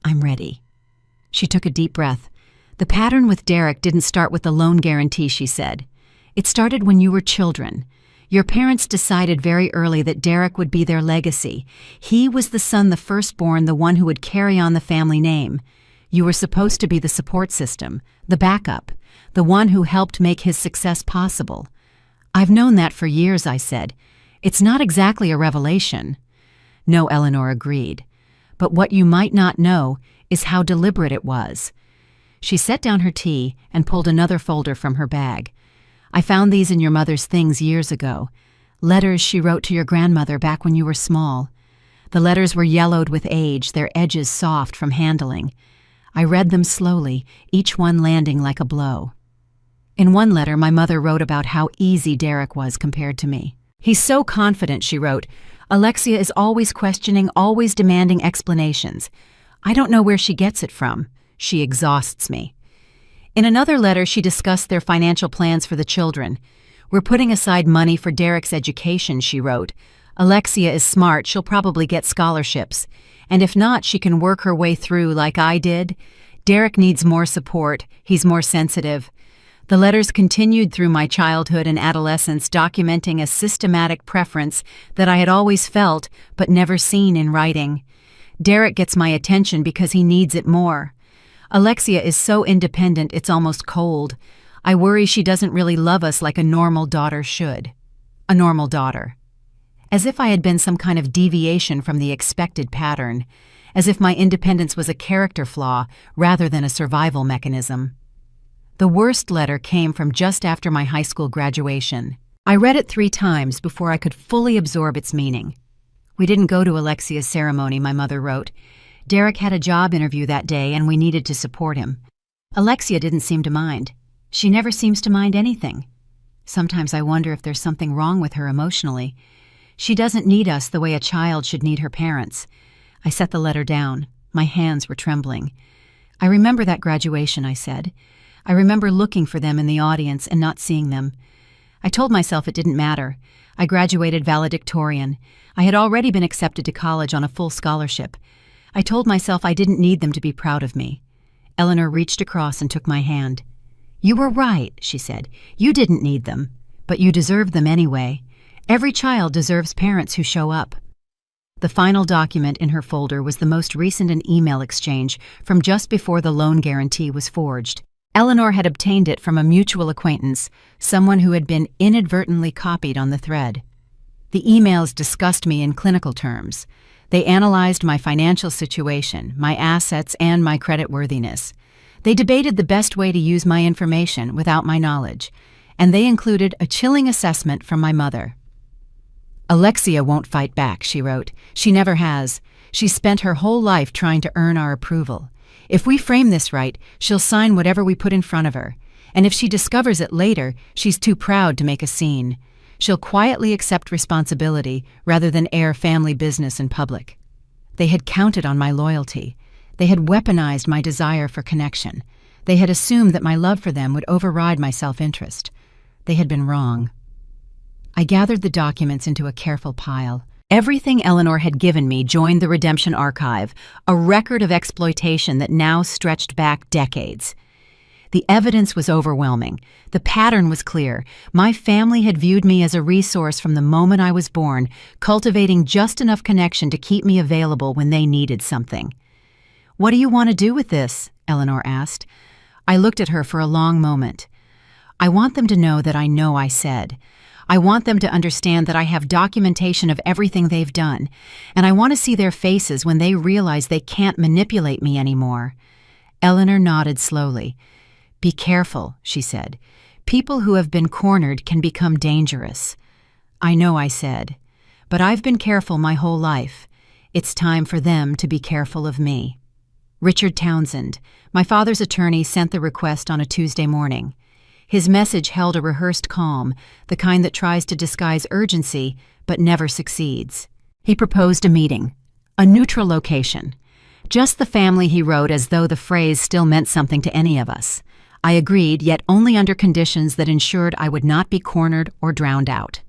"I'm ready." She took a deep breath. "The pattern with Derek didn't start with the loan guarantee," she said. "It started when you were children. Your parents decided very early that Derek would be their legacy. He was the son, the firstborn, the one who would carry on the family name. You were supposed to be the support system, the backup, the one who helped make his success possible." "I've known that for years," I said. "It's not exactly a revelation." "No," Eleanor agreed. "But what you might not know is how deliberate it was." She set down her tea and pulled another folder from her bag. "I found these in your mother's things years ago. Letters she wrote to your grandmother back when you were small. The letters were yellowed with age, their edges soft from handling. I read them slowly, each one landing like a blow. In one letter, my mother wrote about how easy Derek was compared to me. "He's so confident," she wrote. "Alexia is always questioning, always demanding explanations. I don't know where she gets it from. She exhausts me." In another letter, she discussed their financial plans for the children. "We're putting aside money for Derek's education," she wrote. "Alexia is smart, she'll probably get scholarships. And if not, she can work her way through like I did. Derek needs more support, he's more sensitive." The letters continued through my childhood and adolescence, documenting a systematic preference that I had always felt but never seen in writing. "Derek gets my attention because he needs it more. Alexia is so independent it's almost cold. I worry she doesn't really love us like a normal daughter should." A normal daughter. As if I had been some kind of deviation from the expected pattern. As if my independence was a character flaw rather than a survival mechanism. The worst letter came from just after my high school graduation. I read it 3 times before I could fully absorb its meaning. "We didn't go to Alexia's ceremony," my mother wrote. "Derek had a job interview that day and we needed to support him. Alexia didn't seem to mind. She never seems to mind anything. Sometimes I wonder if there's something wrong with her emotionally. She doesn't need us the way a child should need her parents." I set the letter down. My hands were trembling. "I remember that graduation," I said. "I remember looking for them in the audience and not seeing them. I told myself it didn't matter. I graduated valedictorian. I had already been accepted to college on a full scholarship. I told myself I didn't need them to be proud of me. Eleanor reached across and took my hand. "You were right," she said. "You didn't need them, but you deserved them anyway. Every child deserves parents who show up." The final document in her folder was the most recent email exchange from just before the loan guarantee was forged. Eleanor had obtained it from a mutual acquaintance, someone who had been inadvertently copied on the thread. The emails discussed me in clinical terms. They analyzed my financial situation, my assets, and my creditworthiness. They debated the best way to use my information without my knowledge, and they included a chilling assessment from my mother. "Alexia won't fight back," she wrote. "She never has. She's spent her whole life trying to earn our approval. If we frame this right, she'll sign whatever we put in front of her. And if she discovers it later, she's too proud to make a scene. She'll quietly accept responsibility rather than air family business in public." They had counted on my loyalty. They had weaponized my desire for connection. They had assumed that my love for them would override my self-interest. They had been wrong. I gathered the documents into a careful pile. Everything Eleanor had given me joined the Redemption Archive, a record of exploitation that now stretched back decades. The evidence was overwhelming. The pattern was clear. My family had viewed me as a resource from the moment I was born, cultivating just enough connection to keep me available when they needed something. "What do you want to do with this?" Eleanor asked. I looked at her for a long moment. "I want them to know that I know I said. I want them to understand that I have documentation of everything they've done, and I want to see their faces when they realize they can't manipulate me anymore." Eleanor nodded slowly. "Be careful," she said. "People who have been cornered can become dangerous." "I know," I said, "but I've been careful my whole life. It's time for them to be careful of me." Richard Townsend, my father's attorney, sent the request on a Tuesday morning. His message held a rehearsed calm, the kind that tries to disguise urgency but never succeeds. He proposed a meeting, a neutral location. Just the family, he wrote, as though the phrase still meant something to any of us. I agreed, yet only under conditions that ensured I would not be cornered or drowned out.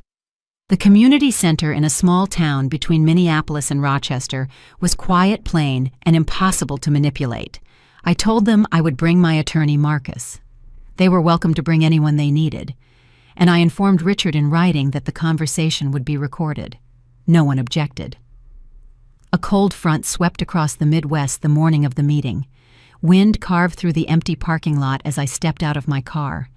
The community center in a small town between Minneapolis and Rochester was quiet, plain, and impossible to manipulate. I told them I would bring my attorney, Marcus. They were welcome to bring anyone they needed, and I informed Richard in writing that the conversation would be recorded. No one objected. A cold front swept across the Midwest the morning of the meeting. Wind carved through the empty parking lot as I stepped out of my car.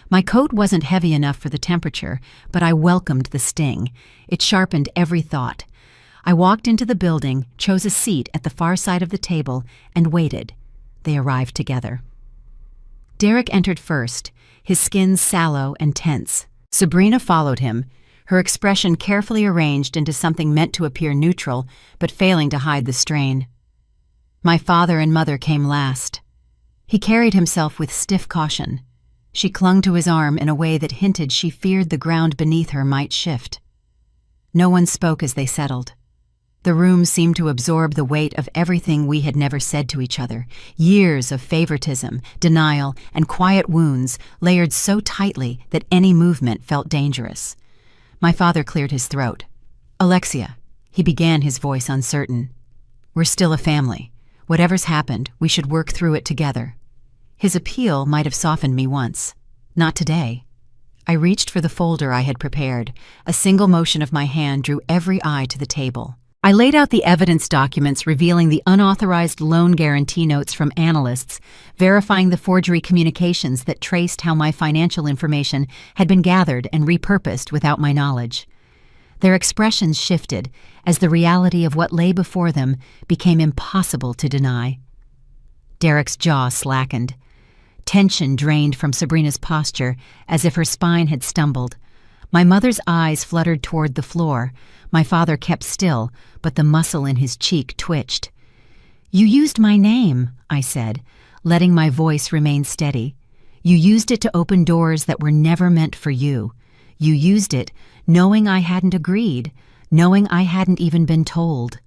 My coat wasn't heavy enough for the temperature, but I welcomed the sting. It sharpened every thought. I walked into the building, chose a seat at the far side of the table, and waited. They arrived together. Derek entered first, his skin sallow and tense. Sabrina followed him, her expression carefully arranged into something meant to appear neutral, but failing to hide the strain. My father and mother came last. He carried himself with stiff caution. She clung to his arm in a way that hinted she feared the ground beneath her might shift. No one spoke as they settled. The room seemed to absorb the weight of everything we had never said to each other, years of favoritism, denial, and quiet wounds layered so tightly that any movement felt dangerous. My father cleared his throat. "Alexia," he began, his voice uncertain. "We're still a family. Whatever's happened, we should work through it together." His appeal might have softened me once. Not today. I reached for the folder I had prepared. A single motion of my hand drew every eye to the table. I laid out the evidence documents revealing the unauthorized loan guarantee notes from analysts, verifying the forgery communications that traced how my financial information had been gathered and repurposed without my knowledge. Their expressions shifted as the reality of what lay before them became impossible to deny. Derek's jaw slackened. Tension drained from Sabrina's posture as if her spine had stumbled. My mother's eyes fluttered toward the floor. My father kept still, but the muscle in his cheek twitched. "You used my name," I said, letting my voice remain steady. "You used it to open doors that were never meant for you. You used it knowing I hadn't agreed, knowing I hadn't even been told."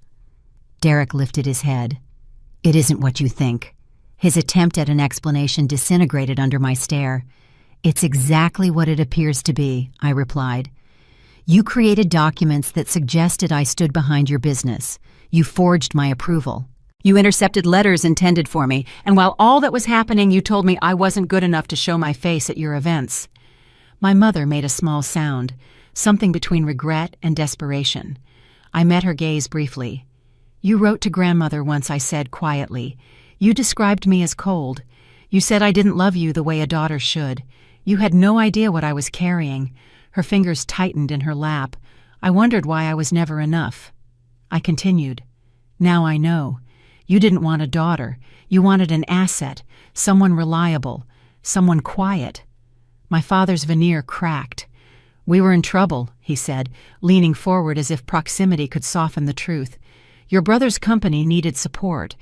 Derek lifted his head. "It isn't what you think." His attempt at an explanation disintegrated under my stare. It's exactly what it appears to be, I replied. You created documents that suggested I stood behind your business. You forged my approval. You intercepted letters intended for me, and while all that was happening, you told me I wasn't good enough to show my face at your events. My mother made a small sound, something between regret and desperation. I met her gaze briefly. You wrote to grandmother once, I said quietly. You described me as cold. You said I didn't love you the way a daughter should. You had no idea what I was carrying. Her fingers tightened in her lap. I wondered why I was never enough. I continued. Now I know. You didn't want a daughter. You wanted an asset, someone reliable, someone quiet. My father's veneer cracked. We were in trouble, he said, leaning forward as if proximity could soften the truth. Your brother's company needed support.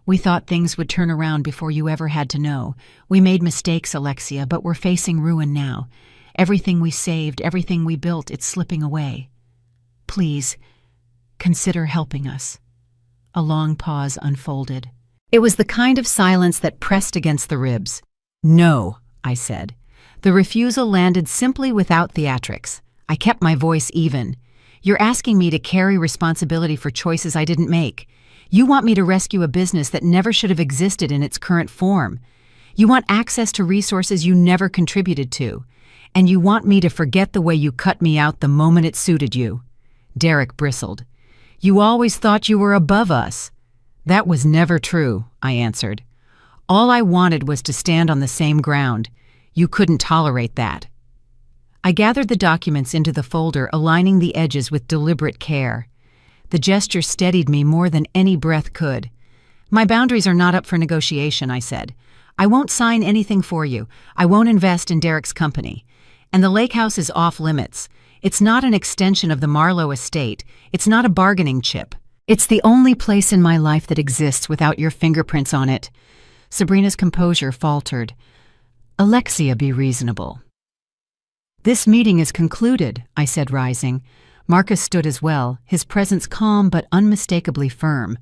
We thought things would turn around before you ever had to know. We made mistakes, Alexia, but we're facing ruin now. Everything we saved, everything we built, it's slipping away. Please, consider helping us. A long pause unfolded. It was the kind of silence that pressed against the ribs. No, I said. The refusal landed simply without theatrics. I kept my voice even. You're asking me to carry responsibility for choices I didn't make. You want me to rescue a business that never should have existed in its current form. You want access to resources you never contributed to. And you want me to forget the way you cut me out the moment it suited you. Derek bristled. You always thought you were above us. That was never true, I answered. All I wanted was to stand on the same ground. You couldn't tolerate that. I gathered the documents into the folder, aligning the edges with deliberate care. The gesture steadied me more than any breath could. My boundaries are not up for negotiation, I said. I won't sign anything for you. I won't invest in Derek's company. And the lake house is off limits. It's not an extension of the Marlowe estate. It's not a bargaining chip. It's the only place in my life that exists without your fingerprints on it. Sabrina's composure faltered. Alexia, be reasonable. This meeting is concluded, I said, rising. Marcus stood as well, his presence calm but unmistakably firm.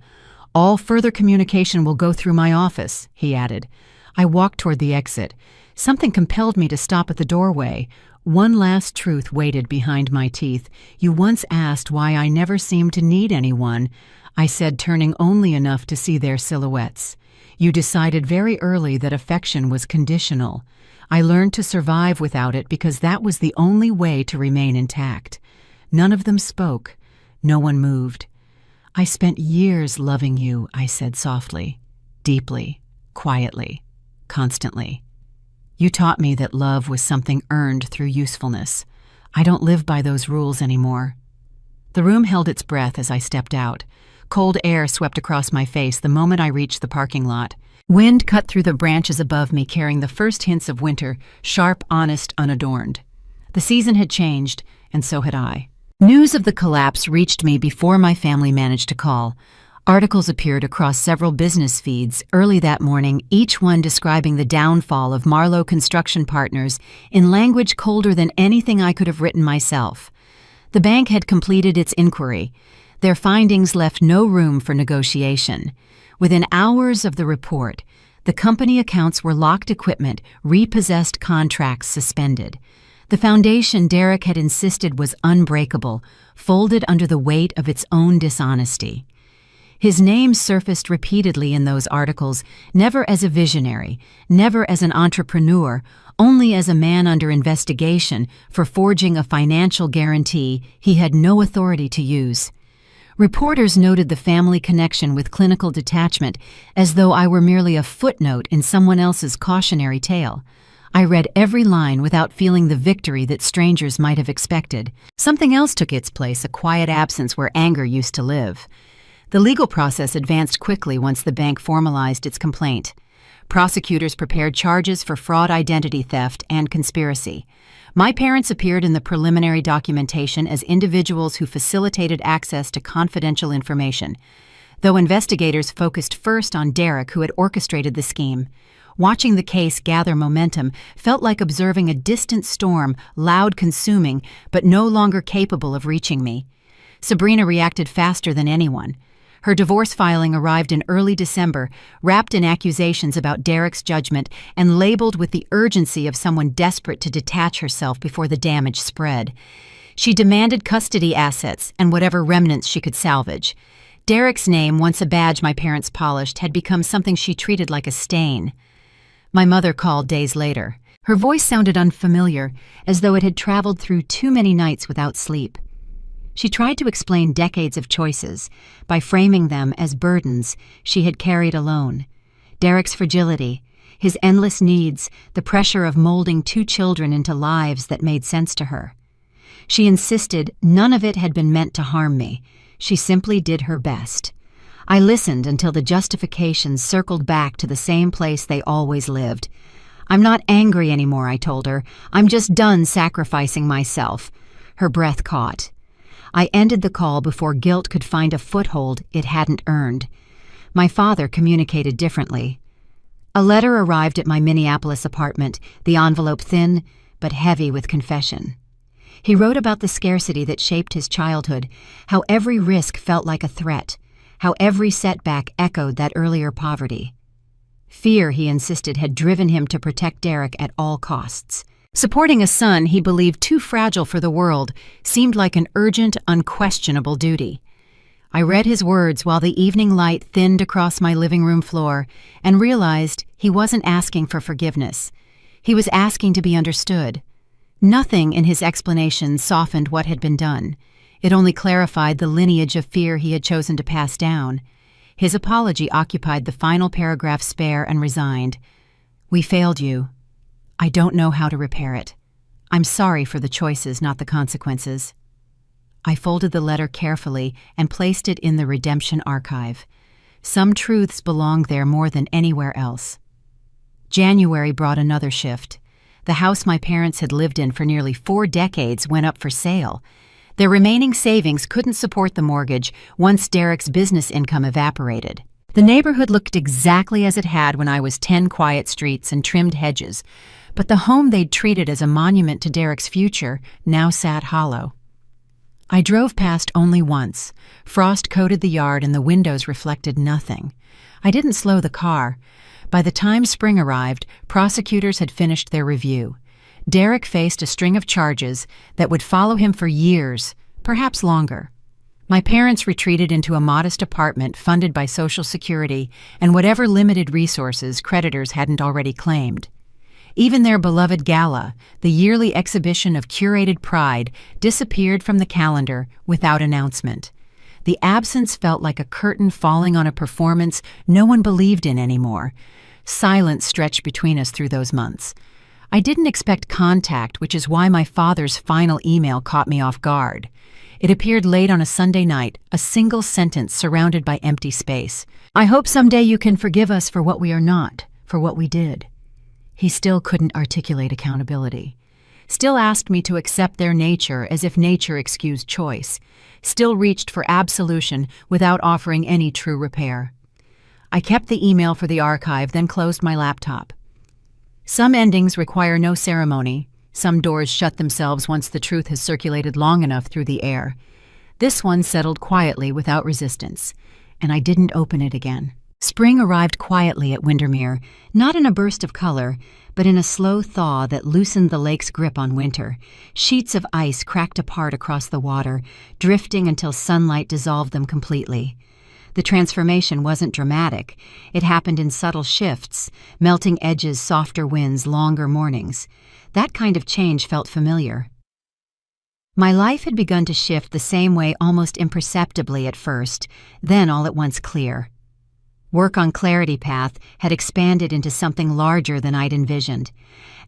All further communication will go through my office, he added. I walked toward the exit. Something compelled me to stop at the doorway. One last truth waited behind my teeth. You once asked why I never seemed to need anyone. I said, turning only enough to see their silhouettes. You decided very early that affection was conditional. I learned to survive without it because that was the only way to remain intact. None of them spoke. No one moved. I spent years loving you, I said softly, deeply, quietly, constantly. You taught me that love was something earned through usefulness. I don't live by those rules anymore. The room held its breath as I stepped out. Cold air swept across my face the moment I reached the parking lot. Wind cut through the branches above me, carrying the first hints of winter, sharp, honest, unadorned. The season had changed, and so had I. News of the collapse reached me before my family managed to call. Articles appeared across several business feeds early that morning, each one describing the downfall of Marlowe Construction Partners in language colder than anything I could have written myself. The bank had completed its inquiry. Their findings left no room for negotiation. Within hours of the report, the company accounts were locked, equipment, repossessed, contracts suspended. The foundation Derek had insisted was unbreakable, folded under the weight of its own dishonesty. His name surfaced repeatedly in those articles, never as a visionary, never as an entrepreneur, only as a man under investigation for forging a financial guarantee he had no authority to use. Reporters noted the family connection with clinical detachment as though I were merely a footnote in someone else's cautionary tale. I read every line without feeling the victory that strangers might have expected. Something else took its place, a quiet absence where anger used to live. The legal process advanced quickly once the bank formalized its complaint. Prosecutors prepared charges for fraud, identity theft, and conspiracy. My parents appeared in the preliminary documentation as individuals who facilitated access to confidential information, though investigators focused first on Derek, who had orchestrated the scheme. Watching the case gather momentum felt like observing a distant storm, loud, consuming, but no longer capable of reaching me. Sabrina reacted faster than anyone. Her divorce filing arrived in early December, wrapped in accusations about Derek's judgment and labeled with the urgency of someone desperate to detach herself before the damage spread. She demanded custody assets and whatever remnants she could salvage. Derek's name, once a badge my parents polished, had become something she treated like a stain. My mother called days later. Her voice sounded unfamiliar, as though it had traveled through too many nights without sleep. She tried to explain decades of choices by framing them as burdens she had carried alone. Derek's fragility, his endless needs, the pressure of molding 2 children into lives that made sense to her. She insisted none of it had been meant to harm me. She simply did her best. I listened until the justifications circled back to the same place they always lived. "I'm not angry anymore," I told her. "I'm just done sacrificing myself." Her breath caught. I ended the call before guilt could find a foothold it hadn't earned. My father communicated differently. A letter arrived at my Minneapolis apartment, the envelope thin but heavy with confession. He wrote about the scarcity that shaped his childhood, how every risk felt like a threat, how every setback echoed that earlier poverty. Fear, he insisted, had driven him to protect Derek at all costs. Supporting a son he believed too fragile for the world seemed like an urgent, unquestionable duty. I read his words while the evening light thinned across my living room floor and realized he wasn't asking for forgiveness. He was asking to be understood. Nothing in his explanation softened what had been done. It only clarified the lineage of fear he had chosen to pass down. His apology occupied the final paragraph spare and resigned. "We failed you. I don't know how to repair it. I'm sorry for the choices, not the consequences." I folded the letter carefully and placed it in the redemption archive. Some truths belonged there more than anywhere else. January brought another shift. The house my parents had lived in for nearly 4 decades went up for sale. Their remaining savings couldn't support the mortgage once Derek's business income evaporated. The neighborhood looked exactly as it had when I was 10 quiet streets and trimmed hedges, but the home they'd treated as a monument to Derek's future now sat hollow. I drove past only once. Frost coated the yard and the windows reflected nothing. I didn't slow the car. By the time spring arrived, prosecutors had finished their review. Derek faced a string of charges that would follow him for years, perhaps longer. My parents retreated into a modest apartment funded by Social Security and whatever limited resources creditors hadn't already claimed. Even their beloved Gala, the yearly exhibition of curated pride, disappeared from the calendar without announcement. The absence felt like a curtain falling on a performance no one believed in anymore. Silence stretched between us through those months. I didn't expect contact, which is why my father's final email caught me off guard. It appeared late on a Sunday night, a single sentence surrounded by empty space. "I hope someday you can forgive us for what we are not, for what we did." He still couldn't articulate accountability. Still asked me to accept their nature as if nature excused choice. Still reached for absolution without offering any true repair. I kept the email for the archive, then closed my laptop. Some endings require no ceremony. Some doors shut themselves once the truth has circulated long enough through the air. This one settled quietly without resistance, and I didn't open it again. Spring arrived quietly at Windermere, not in a burst of color, but in a slow thaw that loosened the lake's grip on winter. Sheets of ice cracked apart across the water, drifting until sunlight dissolved them completely. The transformation wasn't dramatic. It happened in subtle shifts, melting edges, softer winds, longer mornings. That kind of change felt familiar. My life had begun to shift the same way almost imperceptibly at first, then all at once clear. Work on Clarity Path had expanded into something larger than I'd envisioned.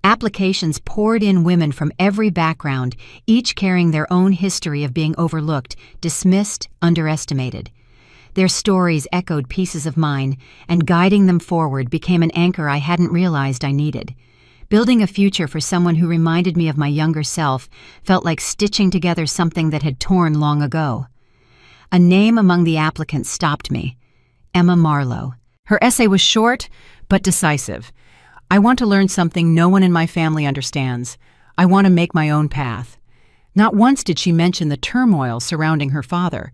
Applications poured in women from every background, each carrying their own history of being overlooked, dismissed, underestimated. Their stories echoed pieces of mine, and guiding them forward became an anchor I hadn't realized I needed. Building a future for someone who reminded me of my younger self felt like stitching together something that had torn long ago. A name among the applicants stopped me. Emma Marlowe. Her essay was short, but decisive. "I want to learn something no one in my family understands. I want to make my own path." Not once did she mention the turmoil surrounding her father.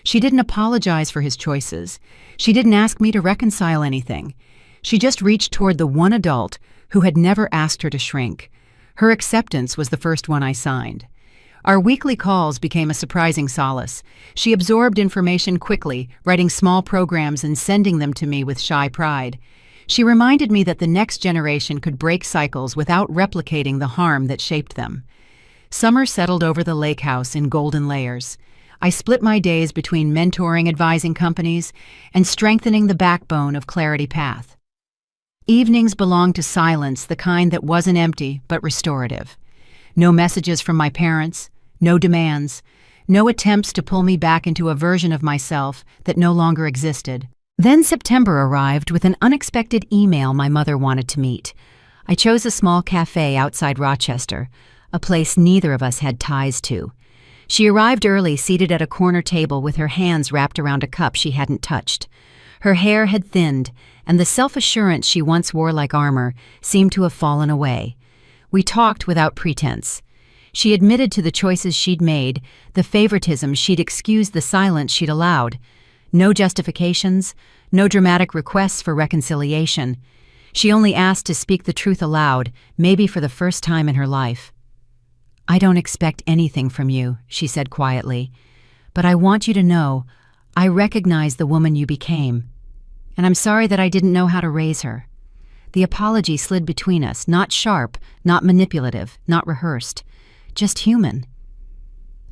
She didn't apologize for his choices. She didn't ask me to reconcile anything. She just reached toward the one adult who had never asked her to shrink. Her acceptance was the first one I signed. Our weekly calls became a surprising solace. She absorbed information quickly, writing small programs and sending them to me with shy pride. She reminded me that the next generation could break cycles without replicating the harm that shaped them. Summer settled over the lake house in golden layers. I split my days between mentoring advising companies and strengthening the backbone of Clarity Path. Evenings belonged to silence, the kind that wasn't empty but restorative. No messages from my parents, no demands, no attempts to pull me back into a version of myself that no longer existed. Then September arrived with an unexpected email my mother wanted to meet. I chose a small cafe outside Rochester, a place neither of us had ties to. She arrived early, seated at a corner table with her hands wrapped around a cup she hadn't touched. Her hair had thinned, and the self-assurance she once wore like armor seemed to have fallen away. We talked without pretense. She admitted to the choices she'd made, the favoritism she'd excused, the silence she'd allowed. No justifications, no dramatic requests for reconciliation. She only asked to speak the truth aloud, maybe for the first time in her life. "I don't expect anything from you," she said quietly, "but I want you to know I recognize the woman you became, and I'm sorry that I didn't know how to raise her." The apology slid between us, not sharp, not manipulative, not rehearsed, just human.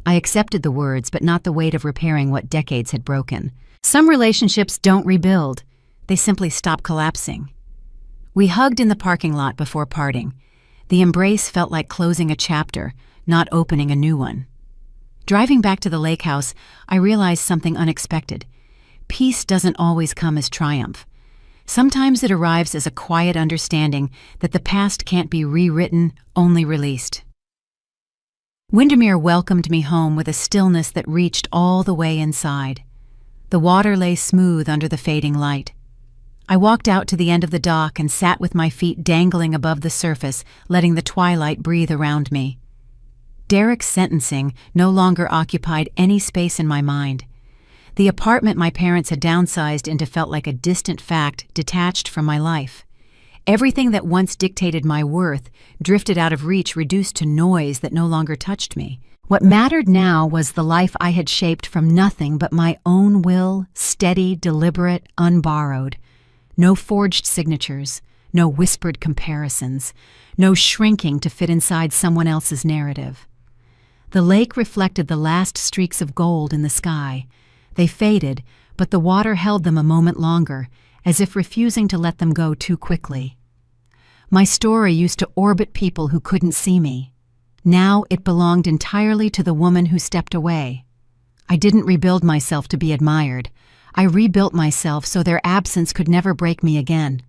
I accepted the words, but not the weight of repairing what decades had broken. Some relationships don't rebuild, they simply stop collapsing. We hugged in the parking lot before parting. The embrace felt like closing a chapter, not opening a new one. Driving back to the lake house, I realized something unexpected. Peace doesn't always come as triumph. Sometimes it arrives as a quiet understanding that the past can't be rewritten, only released. Windermere welcomed me home with a stillness that reached all the way inside. The water lay smooth under the fading light. I walked out to the end of the dock and sat with my feet dangling above the surface, letting the twilight breathe around me. Derek's sentencing no longer occupied any space in my mind. The apartment my parents had downsized into felt like a distant fact detached from my life. Everything that once dictated my worth drifted out of reach, reduced to noise that no longer touched me. What mattered now was the life I had shaped from nothing but my own will, steady, deliberate, unborrowed. No forged signatures, no whispered comparisons, no shrinking to fit inside someone else's narrative. The lake reflected the last streaks of gold in the sky. They faded, but the water held them a moment longer, as if refusing to let them go too quickly. My story used to orbit people who couldn't see me. Now it belonged entirely to the woman who stepped away. I didn't rebuild myself to be admired. I rebuilt myself so their absence could never break me again.